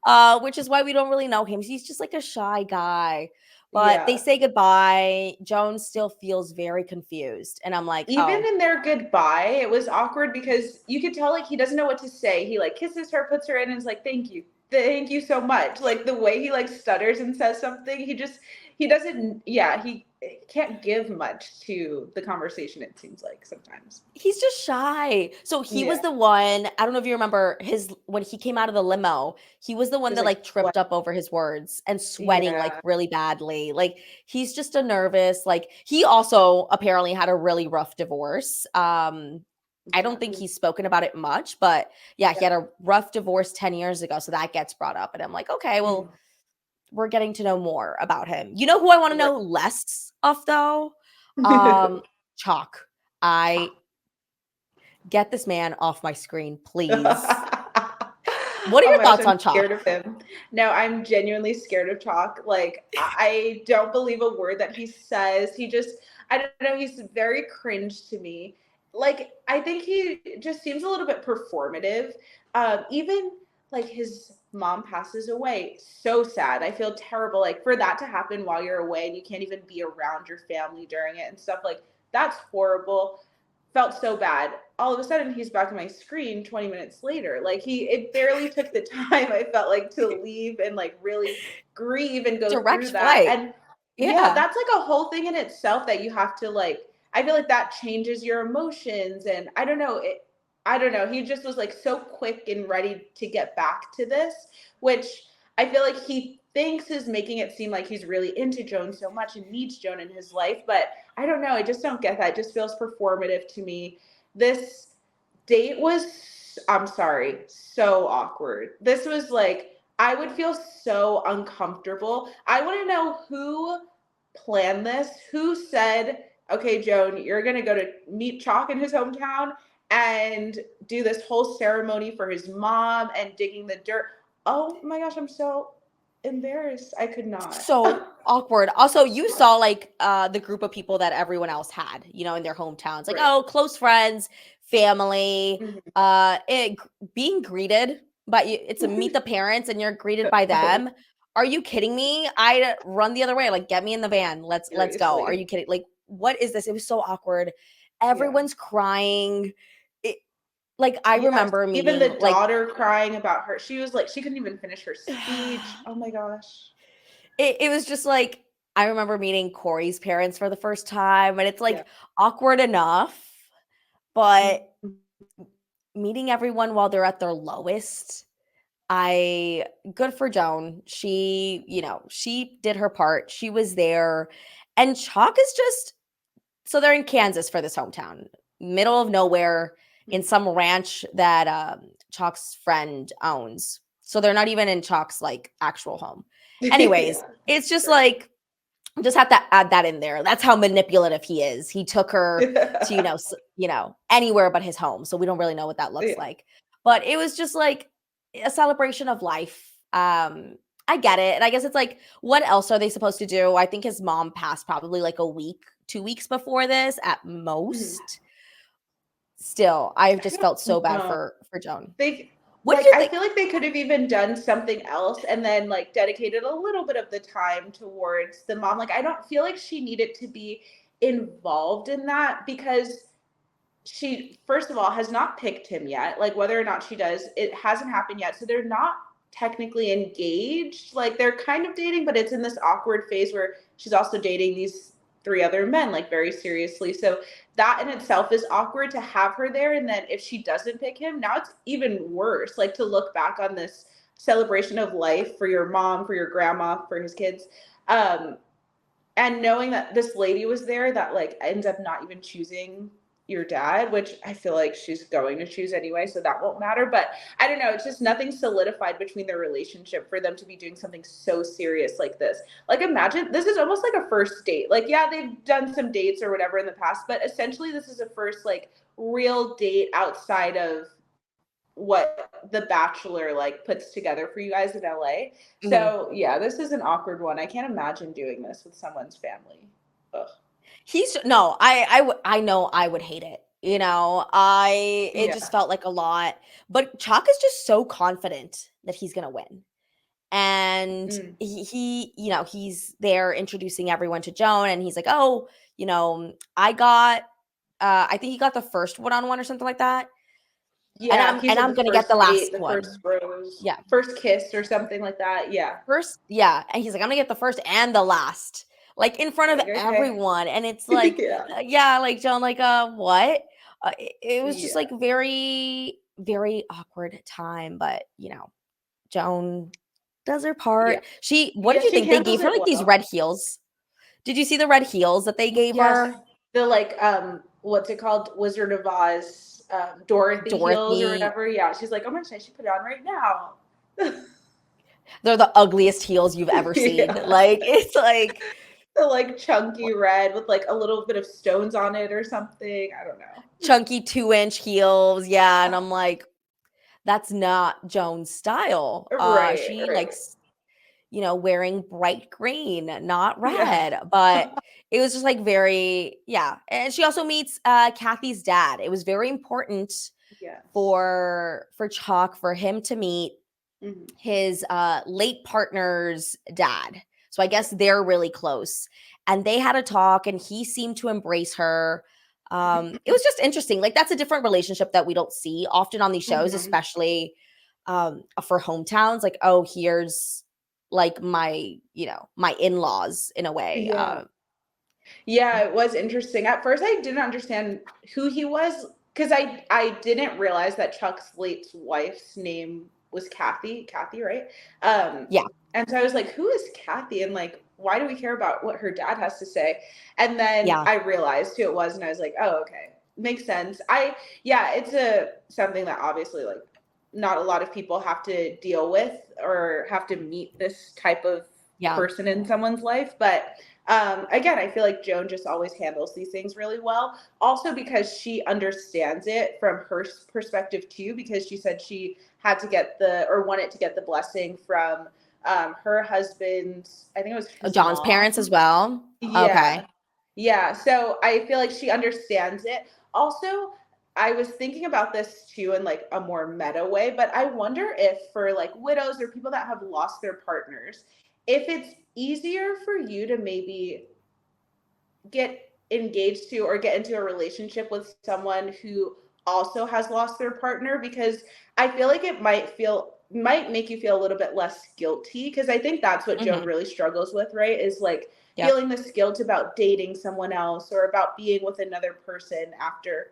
Mm. Which is why we don't really know him. He's just like a shy guy. But they Yeah. say goodbye. Joan still feels very confused. And I'm like, Even oh, in their goodbye, it was awkward because you could tell like he doesn't know what to say. He like kisses her, puts her in, and is like, "Thank you, thank you so much." Like the way he like stutters and says something, he doesn't. Yeah, he can't give much to the conversation. It seems like sometimes. he's just shy. So he was Yeah, the one, I don't know if you remember his when he came out of the limo, he was the one just that like like what? tripped up over his words and sweating like Yeah, really badly. Like he's just a nervous, like he also apparently had a really rough divorce. I don't think exactly. he's spoken about it much, but yeah, he Yeah. had a rough divorce 10 years ago, so that gets brought up and I'm like, okay, well, Mm. we're getting to know more about him. You know who I want to Right. know less of though? Um Chalk. I get this man off my screen, please. What are Oh your my gosh, thoughts I'm on Chalk? scared of him. No, I'm genuinely scared of Chalk. Like, I don't believe a word that he says. I don't know, he's very cringe to me. Like, I think he just seems a little bit performative. Even like his mom passes away. So sad. I feel terrible. Like, for that to happen while you're away and you can't even be around your family during it and stuff, like, that's horrible. Felt so bad. All of a sudden he's back on my screen 20 minutes later. Like it barely took the time I felt like to leave and like really grieve and go Direct through that. flight. And yeah, Yeah. that's like a whole thing in itself that you have to like I feel like that changes your emotions and I don't know. He just was like so quick and ready to get back to this, which I feel like he thinks is making it seem like he's really into Joan so much and needs Joan in his life, but I don't know. I just don't get that. It just feels performative to me. This date was, I'm sorry, so awkward. This was like, I would feel so uncomfortable. I want to know who planned this, who said, okay, Joan, you're going to go to meet Chock in his hometown and do this whole ceremony for his mom and digging the dirt. Oh my gosh, I'm so embarrassed. I could not. So awkward. Also, you saw like the group of people that everyone else had, in their hometowns. Like, Right. oh, close friends, family, Mhm. being greeted by you. It's a meet the parents and you're greeted by them. Are you kidding me? I'd run the other way. Like, get me in the van. Let's go. Are Seriously. you kidding? Like, what is this? It was so awkward. Yeah. Everyone's crying. It, like, I Yes. remember Even meeting the like daughter crying about her. She was like, she couldn't even finish her speech. Oh my gosh. it was just like I remember meeting Corey's parents for the first time, and it's Yeah. like awkward enough, but Mhm. meeting everyone while they're at their lowest, I good for Joan. She did her part. She was there. And Chalk is just so they're in Kansas for this hometown, middle of nowhere in some ranch that Chalk's friend owns. So they're not even in Chalk's like actual home. Anyways, Yeah. it's just Sure. like just have to add that in there. That's how manipulative he is. He took her to, anywhere but his home. So we don't really know what that looks Yeah. like. But it was just like a celebration of life. I get it. And I guess it's like, what else are they supposed to do? I think his mom passed probably like a week, 2 weeks before this at Mhm. most. Still, I've I just felt so don't bad know. for Joan. They What did you I think? feel like they could have even done something else and then like dedicated a little bit of the time towards the mom. Like I don't feel like she needed to be involved in that because she first of all has not picked him yet. Like whether or not she does, it hasn't happened yet. So they're not technically engaged. Like they're kind of dating, but it's in this awkward phase where she's also dating these three other men like very seriously. So that in itself is awkward to have her there and then if she doesn't pick him, now it's even worse. Like to look back on this celebration of life for your mom, for your grandma, for his kids. Um and knowing that this lady was there that like ends up not even choosing your dad, which I feel like she's going to choose anyway, so that won't matter. But I don't know, it's just nothing solidified between their relationship for them to be doing something so serious like this. Like imagine this is almost like a first date. Like yeah, they've done some dates or whatever in the past, but essentially this is a first like real date outside of what the Bachelor like puts together for you guys in LA. Mhm. So yeah, this is an awkward one. I can't imagine doing this with someone's family. Ugh. He's no, I know I would hate it. It just Yeah. felt like a lot. But Chalk is just so confident that he's gonna win. And Mm. he's there introducing everyone to Joan, and he's like, "Oh, I got I think he got the first one-on-one or something like that. And Yeah, he said I'm the gonna get the first date, last the first one." rose, Yeah. first kiss or something like that. Yeah. First, yeah, and he's like, "I'm gonna get the first and the last," like, in front of Like, okay. everyone, and it's like, Yeah. yeah, like, Joan, like, what? It was just, Yeah. like, very, very awkward time, but, Joan does her Yeah. part. What Yeah, did you she think? They handles gave her, it like, these well. red heels. Did you see the red heels that they gave Yes. her? The like what's it called? Wizard of Oz, Dorothy heels or Dorothy. whatever. Yeah. She's like, oh my gosh, I should put it on right now. They're the ugliest heels you've ever seen. Yeah. Like, it's like The like chunky red with like a little bit of stones on it or something. I don't know. chunky 2-inch heels, yeah, and I'm like, "That's not Joan's style." Right, She right. likes, wearing bright green, not Yeah. red, but it was just, like, very yeah, and she also meets, Kathy's dad. It was very important Yes. for Chalk for him to meet Mhm. his, late partner's dad. So I guess they're really close, and they had a talk, and he seemed to embrace her. It was just interesting, like, that's a different relationship that we don't see often on these shows, Mhm. especially, for hometowns, like, "Oh, here's, like, my in-laws," in a way, Yeah. Yeah, it was interesting. At first, I didn't understand who he was because I didn't realize that Chuck Slate's wife's name was Kathy. Kathy, right? Um, yeah, and so I was like, who is Kathy? And like, why do we care about what her dad has to say? And then yeah, I realized who it was, and I was like, oh, okay, makes sense. Yeah, it's a something that obviously like not a lot of people have to deal with or have to meet this type of yeah. person in someone's life, but Again, I feel like Joan just always handles these things really well. Also because she understands it from her perspective too, because she said she had to get or wanted to get the blessing from her husband. I think it was his John's parents as mom. well. Yeah. Okay. Yeah. So I feel like she understands it. Also, I was thinking about this too in like a more meta way, but I wonder if for like widows or people that have lost their partners, if it's easier for you to maybe get engaged to or get into a relationship with someone who also has lost their partner, because I feel like it might make you feel a little bit less guilty, because I think that's what Joan Mm-hmm. really struggles with, right? Is like Yep. feeling this guilt about dating someone else or about being with another person after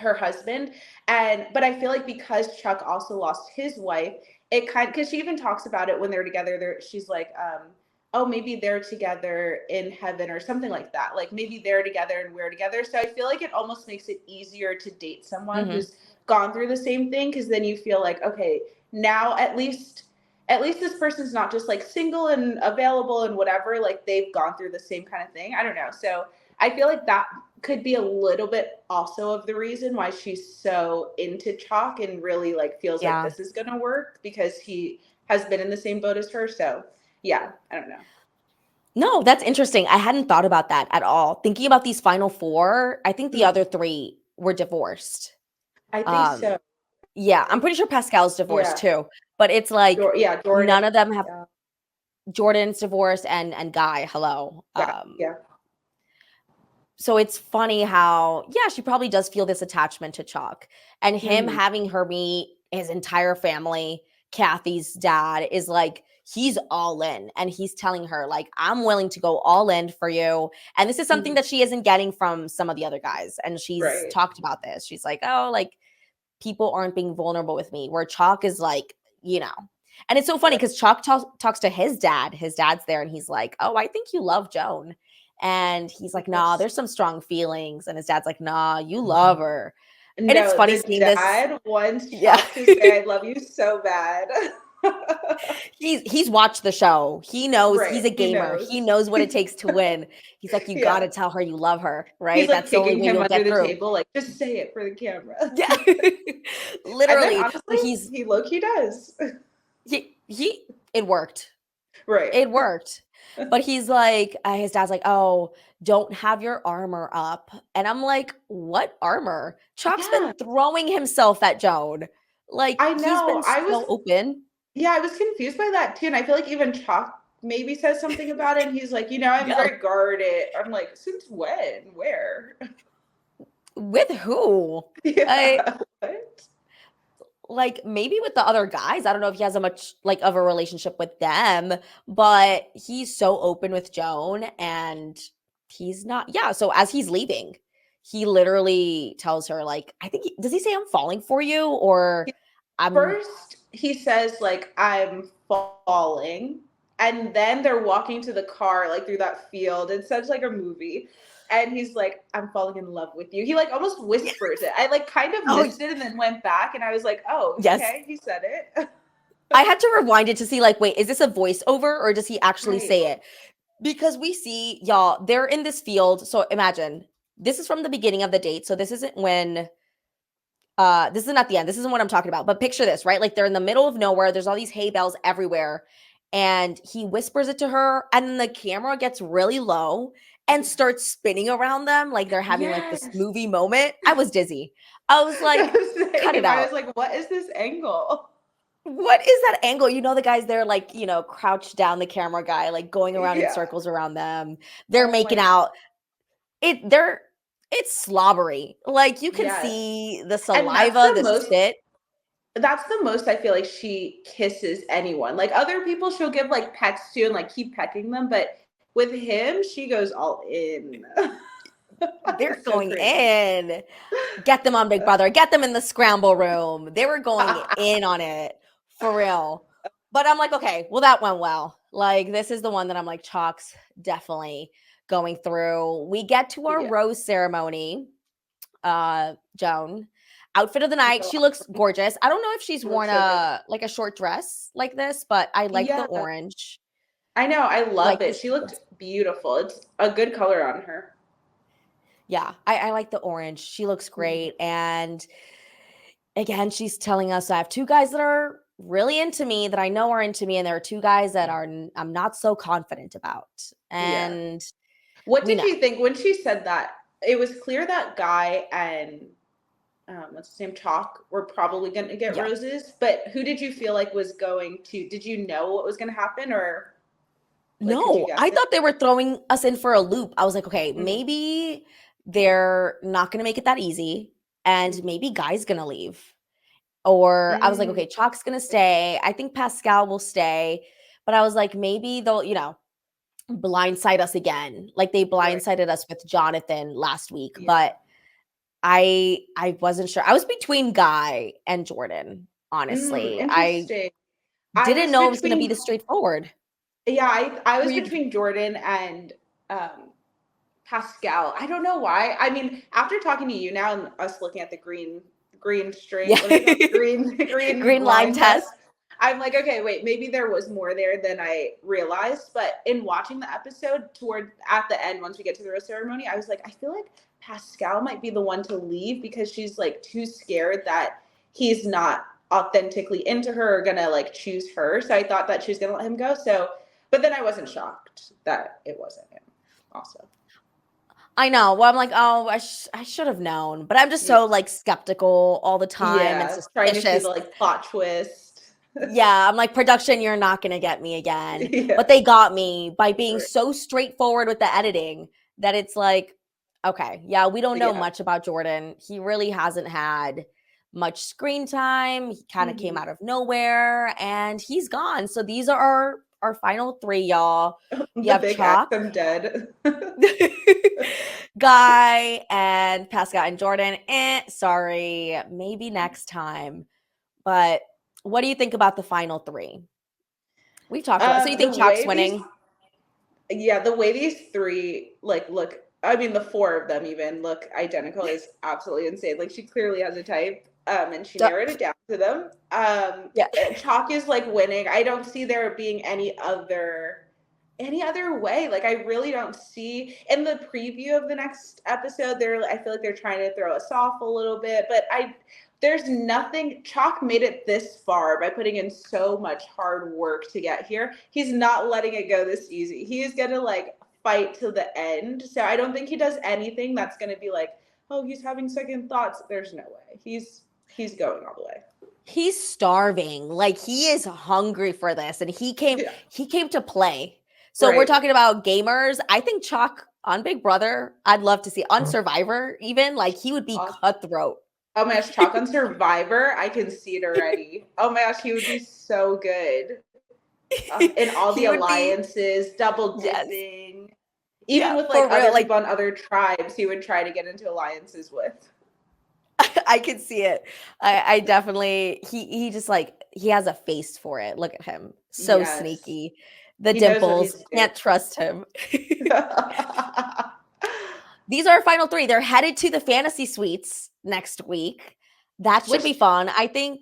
her husband. And but I feel like because Chock also lost his wife, it kind, because she even talks about it when they're together, she's like, oh, maybe they're together in heaven or something like that, like maybe they're together and we're together. So I feel like it almost makes it easier to date someone Mm-hmm. who's gone through the same thing, because then you feel like, okay, now at least this person's not just like single and available and whatever, like they've gone through the same kind of thing. I don't know. So I feel like that could be a little bit also of the reason why she's so into Chock and really like feels like Yeah. this is gonna work, because he has been in the same boat as her. So yeah, I don't know. No, that's interesting. I hadn't thought about that at all. Thinking about these final four, I think the Mm, other three were divorced. I think Um, so. yeah, I'm pretty sure Pascal's divorced Yeah. too, but it's like Yeah, Jordan. none of them have. Yeah. Jordan's divorced and Guy, hello. Yeah. Yeah. So it's funny how, yeah, she probably does feel this attachment to Chuck, and him Hmm. having her meet his entire family. Kathy's dad is like, he's all in, and he's telling her like, I'm willing to go all in for you. And this is something Hmm. that she isn't getting from some of the other guys. And she's Right. talked about this. She's like, oh, like people aren't being vulnerable with me. Where Chalk is like, you know. And it's so funny Right. because Chalk talks to his dad. His dad's there, and he's like, "Oh, I think you love Joan." And he's like, "Nah, Yes. there's some strong feelings." And his dad's like, "Nah, you love her." And it's No, funny the seeing this. dad wants Yeah, Chock to say, I love you so bad. he's watched the show. He knows he's Right. a He gamer. He knows. knows what it takes to win. He's like, "You got Yeah. to tell her you love her, He's right? like That's the only kicking way him you'll under get the through." table, like, just say it for the camera. Yeah, And then literally. honestly, So he's he low key does. he it worked. Right. It worked. But he's like, his dad's like, "Oh, don't have your armor up." And I'm like, "What armor?" Chalk's been Yeah. throwing himself at Joan. Like, I he's know. been so open. Yeah, I was confused by that too. And I feel like even Chock maybe says something about it. And he's like, I'm Yeah. very guarded. I'm like, since when? Where? With who? I Yeah. What? like maybe with the other guys. I don't know if he has a much like of a relationship with them, but he's so open with Joan, and he's not. Yeah, so as he's leaving, he literally tells her like, I think does he say I'm falling for you, or I'm First, he says, like, I'm falling. And then they're walking to the car, like through that field. It's such like a movie. And he's like, I'm falling in love with you. He like almost yeah. whispers it. I like kind of Oh, missed it and then went back and I was like, oh, yes. okay, he said it. I had to rewind it to see like, wait, is this a voiceover or does he actually Right. say it? Because we see y'all, they're in this field. So imagine this is from the beginning of the date. So this isn't when this isn't at the end. This isn't what I'm talking about. But picture this, right? Like they're in the middle of nowhere. There's all these hay bales everywhere. And he whispers it to her, and then the camera gets really low and starts spinning around them like they're having like this Yes. movie moment. I was dizzy. I was like, cut it Same. I out. was like, what is this angle? What is that angle? You know, the guys there, like, crouched down, the camera guy, like going around in Yeah. circles around them. They're Oh making my. out. It's slobbery. Like you can Yes. see the And that's saliva, the the most spit. that's the most I feel like she kisses anyone. Like other people she'll give like pets to and like keep pecking them, but with him she goes all in. They're It's so going crazy. in. Get them on Big Brother. Get them in the scramble room. They were going in on it for real. But I'm like, okay, well, that went well. Like, this is the one that I'm like, Chalk's definitely going through. We get to our Yeah. rose ceremony. Joan, outfit of the night. So She looks gorgeous. I don't know if she's it worn looks so good. a like a short dress like this, but I like the Yeah. orange. I know, I Like love it. this. She looked beautiful. It's a good color on her. Yeah, I like the orange. She looks great. And again, she's telling us I have two guys that are really into me that I know are into me, and there are two guys that I'm not so confident about. Yeah. And What we did know. you think when she said that? It was clear that Guy and what's his name, Chock, were probably going to get Yeah. roses. But who did you feel like was going to? Did you know what was going to happen, or like could you No, guess I it? thought they were throwing us in for a loop. I was like, okay, Mm-hmm. maybe they're not going to make it that easy, and Mm-hmm. maybe Guy's going to leave. Or I was like, Mm, okay, Chalk's going to stay. I think Pascal will stay. But I was like, maybe they'll, blindside us again. Like they right. blindsided us with Jonathan last week. Yeah. But I wasn't sure. I was between Guy and Jordan, honestly. I Interesting. I didn't was know it was going to be between, this straightforward. yeah, I Were was you? between Jordan and Pascal. I don't know why. I mean, after talking to you now and us looking at the green Yeah. string, what is it called? The green Green line line test. test. I'm like, okay, wait, maybe there was more there than I realized. But in watching the episode toward at the end, once we get to the rose ceremony, I was like, I feel like Pascal might be the one to leave because she's like too scared that he's not authentically into her or gonna like choose her. So I thought that she was gonna let him go. So, but then I wasn't shocked that it wasn't him. Also. I know. Well, I'm like, oh, I should have known, but I'm just Yeah. so like skeptical all the time and Yeah, trying to see suspicious. the like plot twist. Yeah, I'm like, production, you're not gonna get me again. Yeah. But they got me by being Right. so straightforward with the editing that it's like, okay, yeah, we don't know Yeah. much about Jordan. He really hasn't had much screen time. He kind of came Mhm. out of nowhere and he's gone. So these are our final three, y'all. You The have big X, Chalk, I'm dead. Guy, and Pascal and Jordan. Sorry, maybe next time. But what do you think about the final three? We've talked about. So you The think Chalk's way these, winning? yeah, the way these three like look, I mean, the four of them even look identical is absolutely insane. Like she clearly has a type, and she Duh. narrowed it down to them. Yeah. Chalk is like winning. I don't see there being any other way. Like I really don't see in the preview of the next episode. I feel like they're trying to throw us off a little bit, but there's nothing. Chalk made it this far by putting in so much hard work to get here. He's not letting it go this easy. He is gonna like fight to the end. So I don't think he does anything that's gonna be like, oh, he's having second thoughts. There's no way. He's going all the way. He's starving. Like he is hungry for this and Yeah. he came to play. So we're Right. talking about gamers. I think Chalk on Big Brother, I'd love to see on Survivor even, like he would be Awesome. cutthroat. Oh my gosh, Chalk on Survivor. I can see it already. Oh my gosh, he would be so good. In all the He would be, alliances, double yes. dipping. Even Yeah, with like for real. other Like people on other tribes, he would try to get into alliances with. I can see it. I definitely he just like he has a face for it. Look at him. So Yes. sneaky. The He knows what dimples. he's Can't trust him. doing. These are our final three. They're headed to the fantasy suites next week. That should be Which fun. I think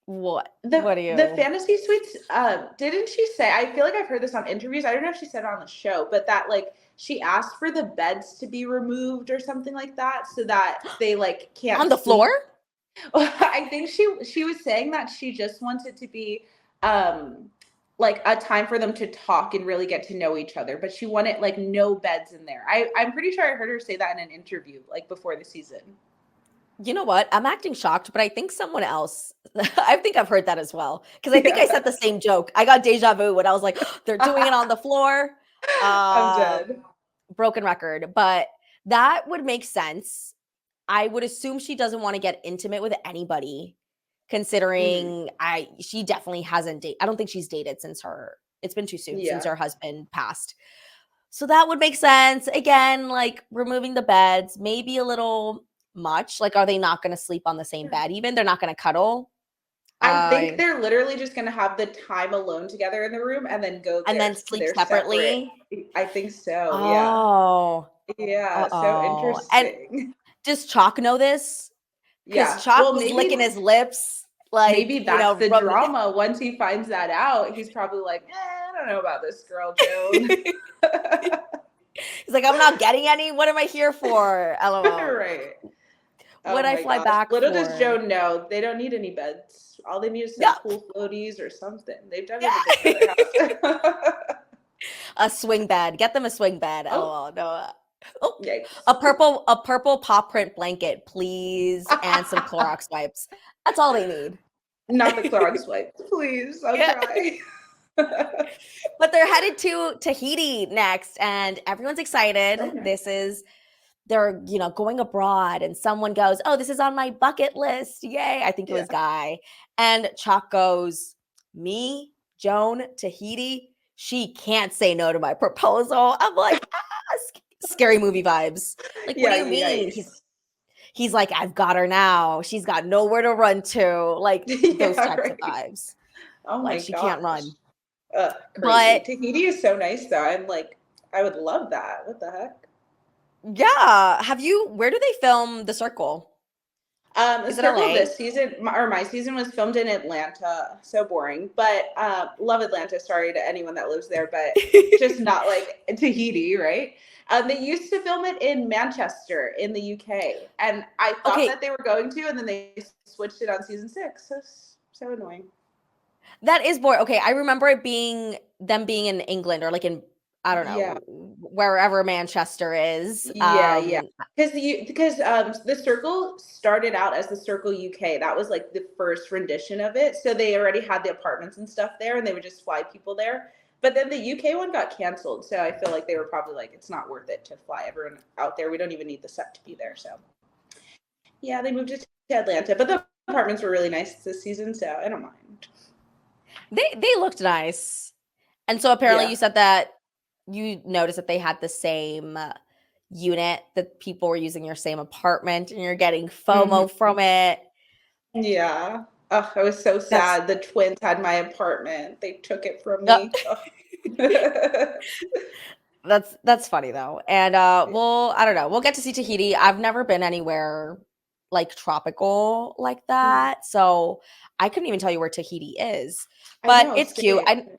what? What do the you? fantasy suites, didn't she say, I feel like I've heard this on interviews. I don't know if she said it on the show, but that like she asked for the beds to be removed or something like that so that they like can't On the floor? sleep. I think she was saying that she just wants it to be um like a time for them to talk and really get to know each other, but she wanted like no beds in there. I'm pretty sure I heard her say that in an interview like before the season. You know what? I'm acting shocked, but I think someone else, I think I've heard that as well. Because I think I Yeah. said the same joke. I got deja vu when I was like, they're doing it on the floor. I'm dead. Broken record. But that would make sense. I would assume she doesn't want to get intimate with anybody, Mhm. considering she definitely hasn't dated. I don't think she's dated since it's been too soon since Yeah. her husband passed. So that would make sense. Again, like removing the beds, maybe a little much. Like, are they not going to sleep on the same bed? Even they're not going to cuddle. I think Uh, they're literally just gonna have the time alone together in the room and then go and then to sleep their separate. separately. I think so. Yeah. Oh, Yeah. So uh-oh. And interesting. does Chalk know this? Because Yeah. Chalk Well, was licking maybe his lips, like, maybe that's the rubbing. drama. Once he finds that out, he's probably like, I don't know about this girl, Joan. He's like, I'm not getting any. What am I here for? LOL. Right. What Oh I my fly gosh. back Little does for? Joan know, they don't need any beds. All they need is some Yeah. pool floaties or something. They've done everything for Yeah. their house. A swing bed. Get them a swing bed. Oh, LOL. No. Oh, yikes. a purple paw print blanket, please, and some Clorox wipes. That's all they need. Not the Clorox wipes, please. I'll Yeah. try. But they're headed to Tahiti next, and everyone's excited. Okay. They're, going abroad, and someone goes, "Oh, this is on my bucket list. Yay." I think it Yeah. was Guy. And Chock goes, "Me, Joan, Tahiti. She can't say no to my proposal." I'm like, scary movie vibes. Like, what do Yeah, you mean? yikes. He's like, "I've got her now. She's got nowhere to run to." Like those Yeah, types of right. vibes. Oh Like my she can't gosh. run. Crazy. But Tahiti is so nice though. I'm like, I would love that. What the heck? yeah, where do they film The Circle? The Is it Circle LA? this season, or my season, was filmed in Atlanta. So boring, but love Atlanta. Sorry to anyone that lives there, but just not like Tahiti, right? They used to film it in Manchester in the UK, and I thought Okay, that they were going to, and then they switched it on season 6. So annoying. that is boring. Okay, I remember them being in England, or like in, I don't Yeah. know, wherever Manchester is. Yeah. Because the Circle started out as the Circle UK. That was like the first rendition of it. So they already had the apartments and stuff there, and they would just fly people there. But then the UK one got canceled. So I feel like they were probably like, it's not worth it to fly everyone out there. We don't even need the set to be there. So yeah, they moved it to Atlanta. But the apartments were really nice this season, so I don't mind. They looked nice. And so apparently Yeah. you said that you noticed that they had the same unit, that people were using your same apartment, and you're getting Mhm. FOMO from it. Yeah. Oh, I was so That's sad. The twins had my apartment. They took it from uh, me. Oh. that's funny though. And I don't know. We'll get to see Tahiti. I've never been anywhere like tropical like Mhm. that. So I couldn't even tell you where Tahiti is. I But know, it's cute. same.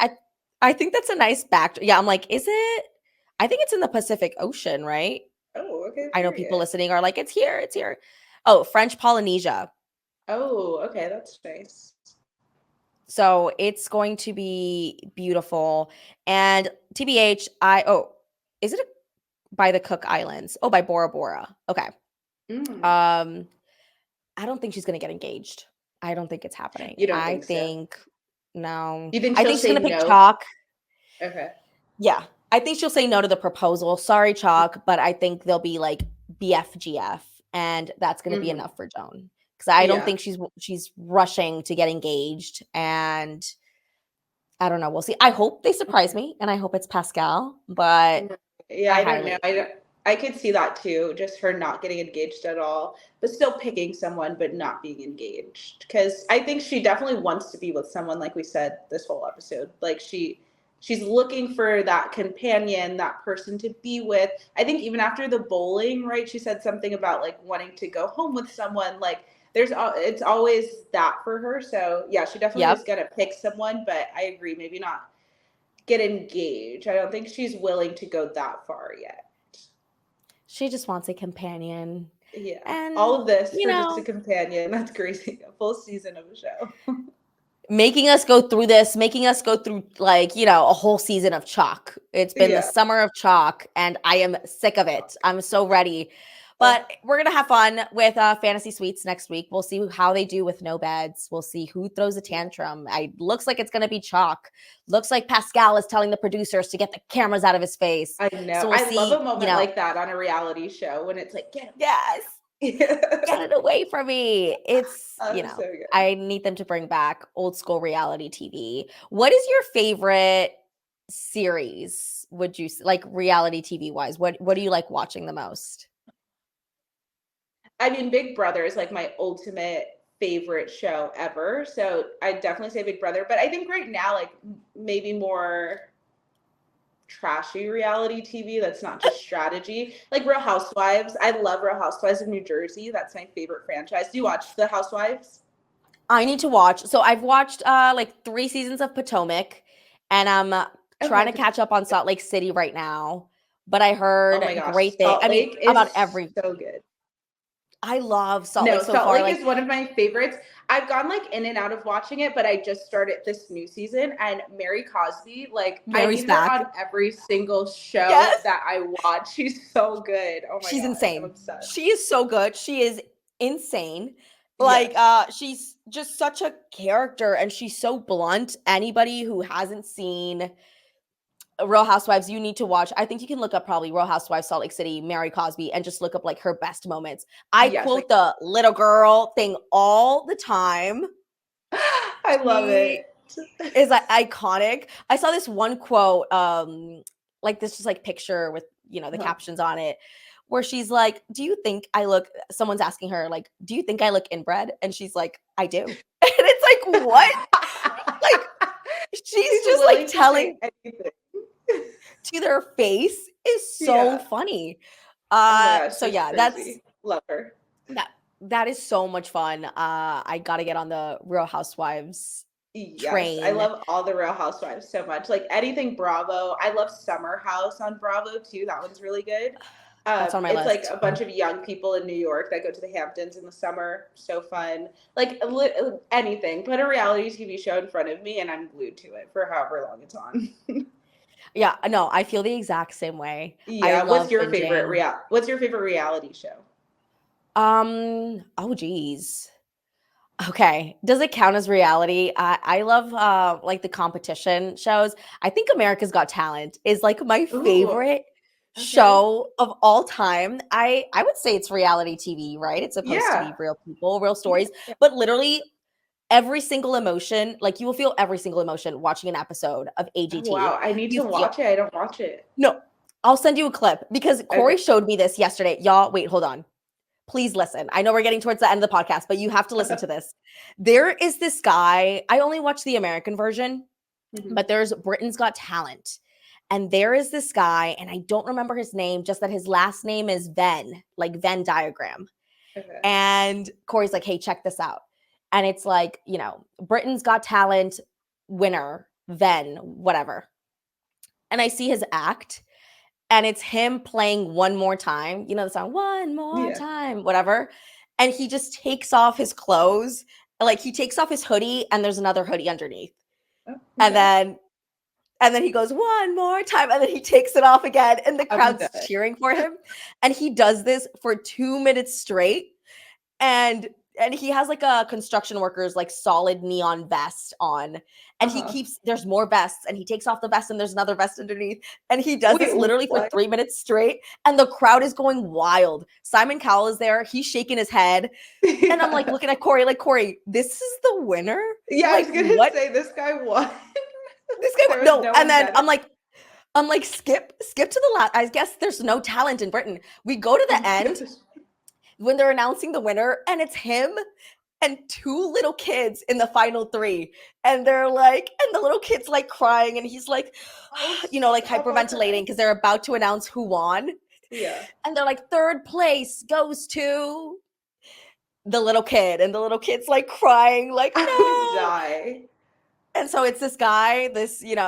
I think that's a nice back. Yeah, I'm like, is it? I think it's in the Pacific Ocean, right? Oh, okay, I know people period. listening are like, it's here, it's here. Oh, French Polynesia. Oh, okay, that's nice. So it's going to be beautiful. And TBH, is it by the Cook Islands? Oh, by Bora Bora. Okay. Mm. Um, I don't think she's gonna get engaged. I don't think it's happening. You don't I think so? think no. You think I she'll think she's say gonna pick no? Chalk. Okay. Yeah. I think she'll say no to the proposal. Sorry, Chalk, but I think they'll be like BFGF, and that's gonna be Hmm. enough for Joan. Because I don't Yeah. think she's rushing to get engaged. And I don't know. We'll see. I hope they surprise me, and I hope it's Pascal, but Right. Yeah, I I don't know. highly I could see that too, just her not getting engaged at all, but still picking someone, but not being engaged. Because I think she definitely wants to be with someone, like we said this whole episode. Like she's looking for that companion, that person to be with. I think even after the bowling, right? She said something about like wanting to go home with someone. Like it's always that for her. So yeah, she definitely is yep. gonna pick someone, but I agree, maybe not get engaged. I don't think she's willing to go that far yet. She just wants a companion. Yeah. All And of this you for just a know, companion. That's crazy. A full season of a show. making us go through this, making us go through like, a whole season of Chock. It's been the Yeah. summer of Chock, and I am sick of it. I'm so ready. But we're going to have fun with Fantasy Suites next week. We'll see how they do with no beds. We'll see who throws a tantrum. Looks like it's going to be Chock. Looks like Pascal is telling the producers to get the cameras out of his face. I know. So we'll I love see, a moment like that on a reality show when it's like, get him. yes, get Yeah. it away from me. It's, So good. I need them to bring back old school reality TV. What is your favorite series? Would you like reality TV wise? What do you like watching the most? I mean, Big Brother is like my ultimate favorite show ever. So I definitely say Big Brother. But I think right now, like maybe more trashy reality TV that's not just strategy. Like Real Housewives. I love Real Housewives of New Jersey. That's my favorite franchise. Do you watch The Housewives? I need to watch. So I've watched like 3 seasons of Potomac, and trying to Okay. catch up on Salt Lake City right now, but I Oh my heard gosh, great thing. Salt I mean, Lake about is every. so good. I love Salt Lake No, so Salt far. Lake Like is one of my favorites. I've gone like in and out of watching it, but I just started this new season, and Mary Cosby, like I Mary's need her back. on every single show Yes, that I watch. She's so good. Oh my she's gosh, I'm insane. obsessed. She is so good. She is insane. Like Yes. she's just such a character and she's so blunt. Anybody who hasn't seen Real Housewives, you need to watch. I think you can look up probably Real Housewives Salt Lake City, Mary Cosby, and just look up like her best moments. I Yes, quote the little girl thing all the time. I love She it. is like iconic. I saw this one quote, like this just like picture with the Uh-huh. captions on it, where she's like, "Do you think I look?" Someone's asking her like, "Do you think I look inbred?" And she's like, "I do." And it's like, what? Like she's She's just like willing to say telling anything. to their face is so Yeah. funny. Oh my gosh, So she's yeah, crazy. Love her. that that is so much fun. I gotta get on the Real Housewives Yes, I train. love all the Real Housewives so much. Like anything Bravo. I love Summer House on Bravo too. That one's really good. That's on my It's like list. a bunch of young people in New York that go to the Hamptons in the summer. So fun. Like anything. Put a reality TV show in front of me and I'm glued to it for however long it's on. Yeah, no, I feel the exact same way. I Yeah. love binging. What's your favorite reality show? Oh geez. Okay. Does it count as reality? I love like the competition shows. I think America's Got Talent is like my Ooh, favorite okay. show of all time. I would say it's reality TV, right? It's supposed to Yeah. be real people, real Yeah. stories, but literally every single emotion, like you will feel every single emotion watching an episode of Oh, AGT. wow. I need You to feel watch it. I don't watch it. no, I'll send you a clip because Okay. Corey showed me this yesterday. Y'all, wait, hold on. Please listen. I know we're getting towards the end of the podcast, but you have to listen to this. There is this guy. I only watch the American version, Mhm. but there's Britain's Got Talent. And there is this guy, and I don't remember his name, just that his last name is Venn, like Venn diagram. Okay. And Corey's like, hey, check this out. And it's like, Britain's Got Talent winner, Venn, whatever. And I see his act, and it's him playing One More Time. You know the song, One More Yeah. Time, whatever. And he just takes off his clothes. Like he takes off his hoodie and there's another hoodie underneath. Oh, And okay. then he goes, One more time. And then he takes it off again. And the I'm crowd's dead. cheering for him. And he does this for 2 minutes straight. And he has like a construction worker's like solid neon vest on, and he Uh-huh. keeps there's more vests, and he takes off the vest and there's another vest underneath, and he does this Wait, literally for what? 3 minutes straight, and the crowd is going wild. Simon Cowell is there, he's shaking his head, and I'm like Yeah. looking at Corey like, Corey, this is the winner. Yeah, I Like was gonna what? say this guy won. This guy There was no. no And one then better. I'm like skip to the last. I guess there's no talent in Britain. We go to Oh the my end gosh. when they're announcing the winner, and it's him and two little kids in the final three. And and the little kid's like crying, and he's like, Oh, like stop, I'll hyperventilating cry. because they're about to announce who won. Yeah. And they're like, third place goes to the little kid. And the little kid's like crying, like, I would no. die. And so it's this guy,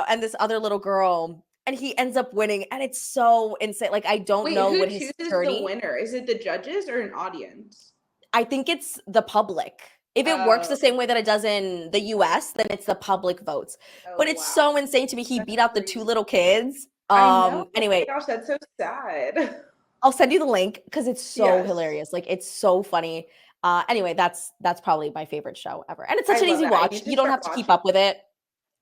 and this other little girl. And he ends up winning. And it's so insane. Like, I don't Wait, know who what his chooses the journey. winner? Is it the judges or an audience? I think it's the public. If it works the Oh, same way that it does in the US, then it's the public votes. oh But it's wow. so insane to me. He That's beat out the two crazy. little kids. I know. Oh my Anyway, gosh, that's so sad. I'll send you the link because it's so Yes. hilarious. Like it's so funny. Anyway, that's probably my favorite show ever. And it's such I an love easy that. I watch. need to You don't start have to keep watching. up with it.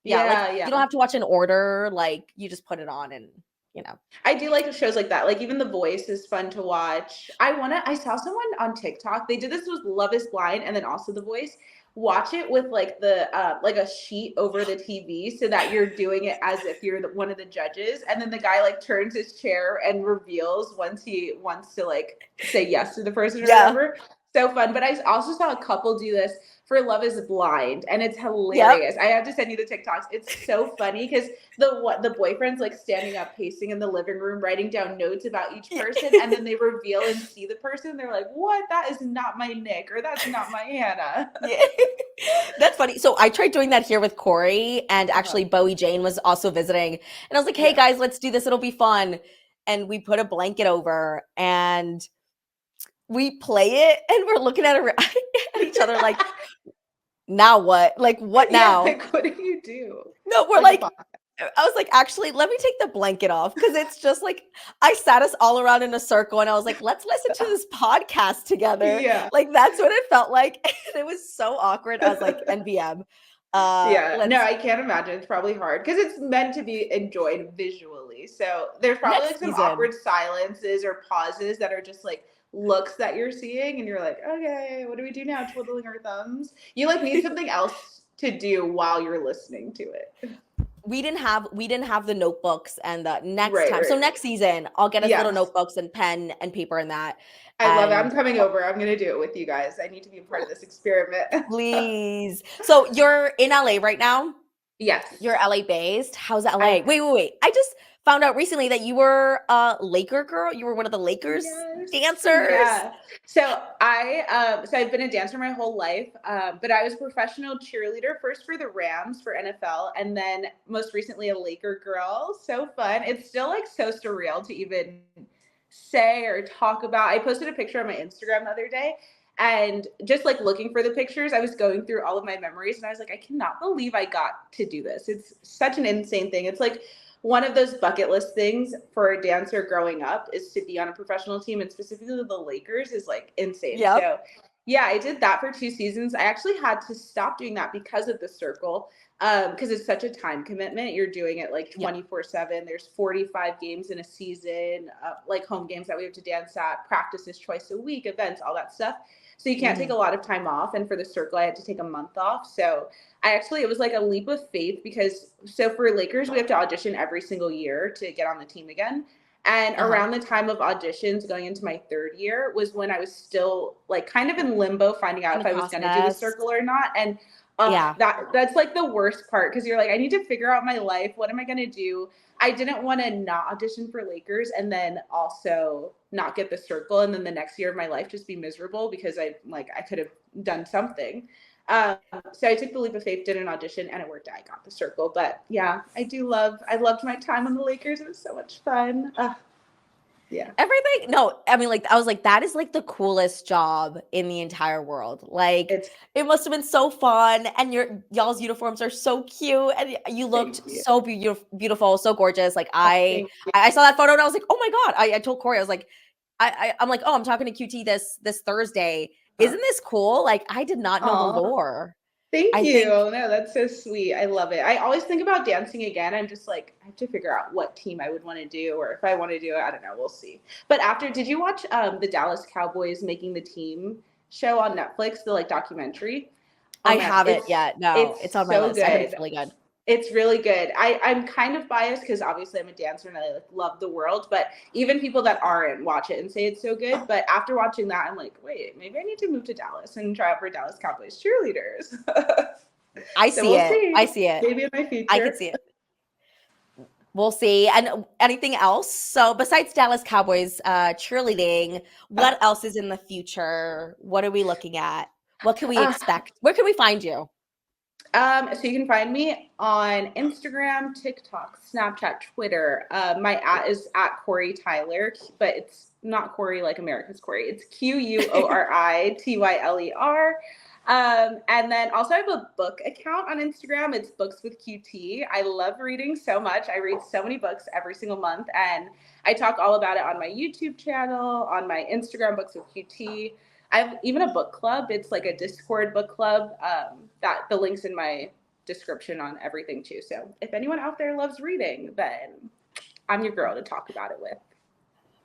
Yeah, like Yeah, you don't yeah. have to watch in order. Like you just put it on and you know. I do like shows like that. Like even The Voice is fun to watch. I saw someone on TikTok. They did this with Love is Blind and then also The Voice. Watch it with like the like a sheet over the TV so that you're doing it as if you're one of the judges, and then the guy like turns his chair and reveals once he wants to like say yes to the person or Yeah. whatever. So fun. But I also saw a couple do this for Love is Blind, and it's Yep. hilarious. I have to send you the TikToks. It's so funny because the boyfriend's like standing up, pacing in the living room, writing down notes about each person, and then they reveal and see the person. They're like, "What? That is not my Nick, or that's not my Hannah." Yeah. That's funny. So I tried doing that here with Corey, and Uh-huh. actually Bowie Jane was also visiting. And I was like, hey Yeah. guys, let's do this. It'll be fun. And we put a blanket over and we play it, and we're looking at, at each other like, now what? Like, what Yeah, now? like what do you do? No, we're Like a like, boss. I was like, actually, let me take the blanket off because it's just like I sat us all around in a circle and I was like, let's listen to this podcast together. Yeah. Like that's what it felt like. And it was so awkward. I was like, NBM. Yeah, no, Let's I can't imagine. It's probably hard because it's meant to be enjoyed visually. So there's probably like next some season. awkward silences or pauses that are just like looks that you're seeing, and you're like, okay, what do we do now? Twiddling our thumbs. You like need something else to do while you're listening to it. We didn't have the notebooks and the next Right, time. So right, next right. season, I'll get us little Yes, notebooks and pen and paper and that. I love it. I'm And coming over. I'm gonna do it with you guys. I need to be a part of this experiment. please. So you're in LA right now? You're Yes, LA based. How's LA? I Wait, wait, wait. I just found out recently that you were a Laker girl. You were one of the Lakers yes, dancers. yeah. So I've been a dancer my whole life, but I was a professional cheerleader first for the Rams for NFL, and then most recently a Laker girl. So fun! It's still like so surreal to even say or talk about. I posted a picture on my Instagram the other day, and just like looking for the pictures, I was going through all of my memories, and I was like, I cannot believe I got to do this. It's such an insane thing. It's like one of those bucket list things for a dancer growing up is to be on a professional team, and specifically the Lakers is like insane. Yep. So yeah, I did that for 2 seasons. I actually had to stop doing that because of the circle, because it's such a time commitment. You're doing it like Yep. 24/7. There's 45 games in a season, like home games that we have to dance at, practices twice a week, events, all that stuff. So you can't take Mhm. a lot of time off. And for the circle, I had to take a month off. So it was like a leap of faith because so for Lakers, we have to audition every single year to get on the team again. And Uh-huh. around the time of auditions going into my third year was when I was still like kind of in limbo, finding out In if the I was going to do the process. circle or not. And Yeah. that's like the worst part because you're like, I need to figure out my life. What am I going to do? I didn't want to not audition for Lakers and then also not get the circle and then the next year of my life just be miserable because I could have done something. Um, so I took the leap of faith, did an audition, and it worked out. I got the circle. But yeah, I loved my time on the Lakers. It was so much fun. Yeah. Everything. No, I mean, like, I was like, that is like the coolest job in the entire world. Like, It's it must have been so fun. And y'all's uniforms are so cute. And you thank looked you. so beautiful, so gorgeous. Like, Oh, I thank you. I saw that photo and I was like, oh my God. I told Corey, I was like, I'm like, oh, I'm talking to QT this Thursday. Isn't this cool? Like, I did not know the Aw, lore. thank I you. think No, that's so sweet. I love it. I always think about dancing again. I'm just like, I have to figure out what team I would want to do, or if I want to do it, I don't know. We'll see. But did you watch the Dallas Cowboys making the team show on Netflix, the like documentary? Oh I man, haven't yet. No, it's it's on my so list. I heard it's good. really good. It's really good. I'm kind of biased because obviously I'm a dancer and I like love the world, but even people that aren't watch it and say it's so good. But after watching that, I'm like, wait, maybe I need to move to Dallas and try out for Dallas Cowboys cheerleaders. I So see we'll it. I see. see it. Maybe in my I could future. see it. We'll see. And anything else? So besides Dallas Cowboys cheerleading, Uh, what else is in the future? What are we looking at? What can we uh, expect? Where can we find you? so you can find me on Instagram, TikTok, Snapchat, Twitter. My is at Corey Tyler, but it's not Corey like America's Corey. It's QUORITYLER. And then also I have a book account on Instagram. It's Books with QT. I love reading so much. I read so many books every single month, and I talk all about it on my YouTube channel, on my Instagram, Books with QT. I have even a book club. It's like a Discord book club. That the links in my description on everything too. So if anyone out there loves reading, then I'm your girl to talk about it with.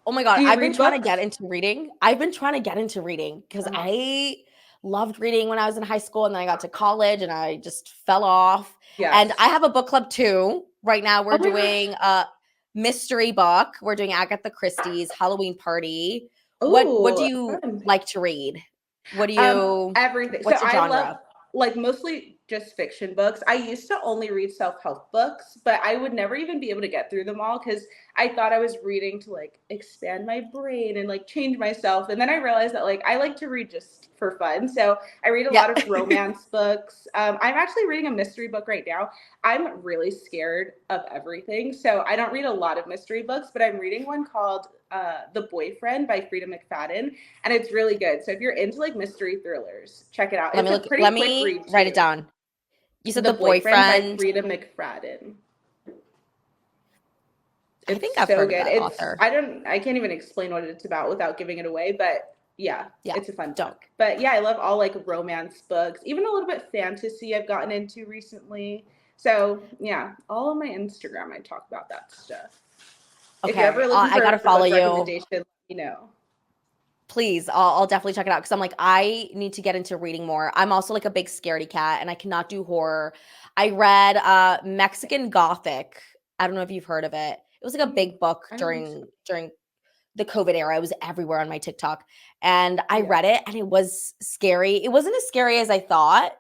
Oh my God, Do you I've been read trying to books? get into reading. I've been trying to get into reading because Uh-huh. I loved reading when I was in high school and then I got to college and I just fell off. And I Yes. have a book club too. Right now Oh we're my gosh. doing a mystery book. We're doing Agatha Christie's Halloween Party. What do Oh, you fun. like to read? What do you Everything. So what's your I love genre? like mostly just fiction books. I used to only read self-help books, but I would never even be able to get through them all because I thought I was reading to like expand my brain and like change myself. And then I realized that like I like to read just for fun. So I read a Yeah. lot of romance books. I'm actually reading a mystery book right now. I'm really scared of everything. So I don't read a lot of mystery books, but I'm reading one called The Boyfriend by Frida McFadden, and it's really good. So if you're into like mystery thrillers, check it out. Let It's me a look. pretty Let quick me read write it too. down. You said The The Boyfriend by Boyfriend. Frida McFadden. I think It's I've so heard of good. that It's author. I can't even explain what it's about without giving it away, but yeah, Yeah. it's a fun Don't. book. But yeah, I love all like romance books, even a little bit fantasy I've gotten into recently. So yeah, all on my Instagram I talk about that stuff. If you're Okay. ever looking I for gotta a follow book you. recommendation, let me know. Please, I'll definitely check it out because I'm like, I need to get into reading more. I'm also like a big scaredy cat and I cannot do horror. I read Mexican Gothic. I don't know if you've heard of it. It was like a big book I don't think so. during the COVID era. It was everywhere on my TikTok. And I Yeah. read it and it was scary. It wasn't as scary as I thought.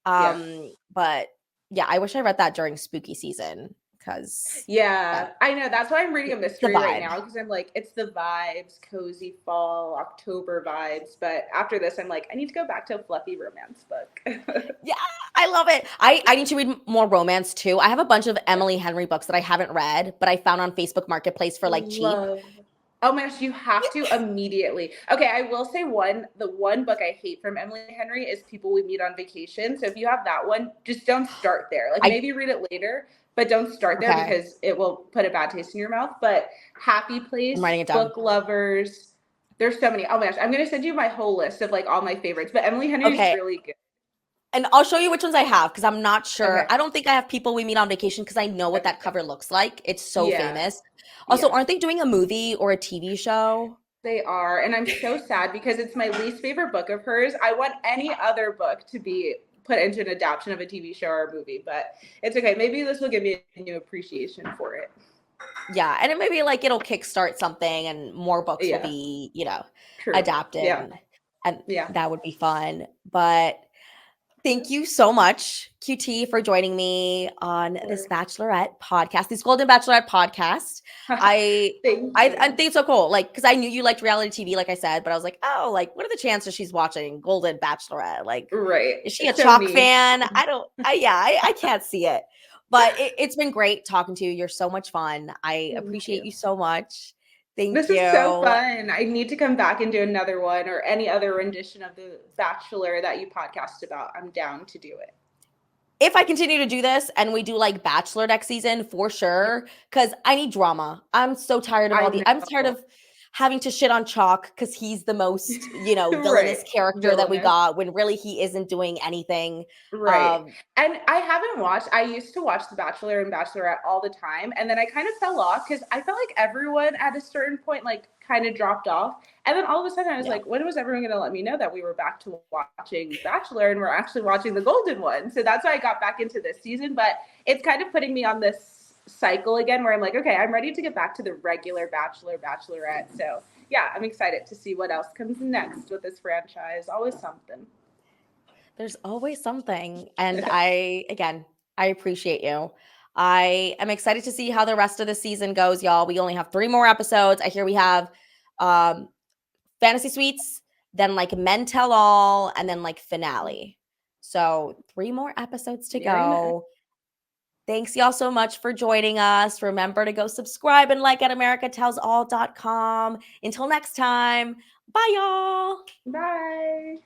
Yeah. But yeah, I wish I read that during spooky season because Yeah, that I know. That's why I'm reading a the mystery right vibe. now because I'm like, it's the vibes, cozy fall, October vibes. But after this, I'm like, I need to go back to a fluffy romance book. Yeah, I love it. I need to read more romance too. I have a bunch of Emily Henry books that I haven't read, but I found on Facebook Marketplace for like cheap. Love. Oh my gosh, you have to immediately. Okay, I will say the one book I hate from Emily Henry is People We Meet on Vacation. So if you have that one, just don't start there. Like I maybe read it later, but don't start there okay. because it will put a bad taste in your mouth. But Happy I'm Place, writing it down. Book Lovers, there's so many. Oh my gosh, I'm gonna send you my whole list of like all my favorites. But Emily Henry is Okay. really good. And I'll show you which ones I have because I'm not sure. Okay. I don't think I have People We Meet on Vacation because I know what that Okay. cover looks like. It's so Yeah. famous. Also, Yeah. aren't they doing a movie or a TV show? They are, and I'm so sad because it's my least favorite book of hers. I want any other book to be put into an adaptation of a TV show or a movie, but it's okay. Maybe this will give me a new appreciation for it. Yeah, and it maybe like it'll kickstart something and more books will Yeah, be, true. adapted Yeah, and yeah. that would be fun. But thank you so much, QT, for joining me on Of this course. Bachelorette podcast, this Golden Bachelorette podcast. I Thank I you. think it's so cool. Like, because I knew you liked reality TV, like I said, but I was like, oh, like, what are the chances she's watching Golden Bachelorette? Like, Right. is she a It's so Chock niche. fan? I don't. I can't see it. But it's been great talking to you. You're so much fun. I Thank appreciate you. you so much. Thank This is so you. fun. I need to come back and do another one or any other rendition of The Bachelor that you podcast about. I'm down to do it. If I continue to do this and we do like Bachelor next season, for sure, because I need drama. I'm so tired of I I'm tired know. of having to shit on Chalk because he's the most, Right. villainous character that we Villainous. got when really he isn't doing anything. Right. Um, And I haven't watched, I used to watch The Bachelor and Bachelorette all the time. And then I kind of fell off because I felt like everyone at a certain point, like, kind of dropped off. And then all of a sudden I was yeah. like, when was everyone going to let me know that we were back to watching Bachelor and we're actually watching the Golden one? So that's why I got back into this season. But it's kind of putting me on this cycle again where I'm like, okay, I'm ready to get back to the regular Bachelor, Bachelorette. So yeah, I'm excited to see what else comes next with this franchise. Always something. There's always something. And I appreciate you. I am excited to see how the rest of the season goes, y'all. We only have 3 more episodes. I hear we have um Fantasy Suites, then like Men Tell All, and then like finale. So 3 more episodes to Nearing the end. go. Thanks y'all so much for joining us. Remember to go subscribe and like at americatellsall.com. Until next time, bye y'all. Bye.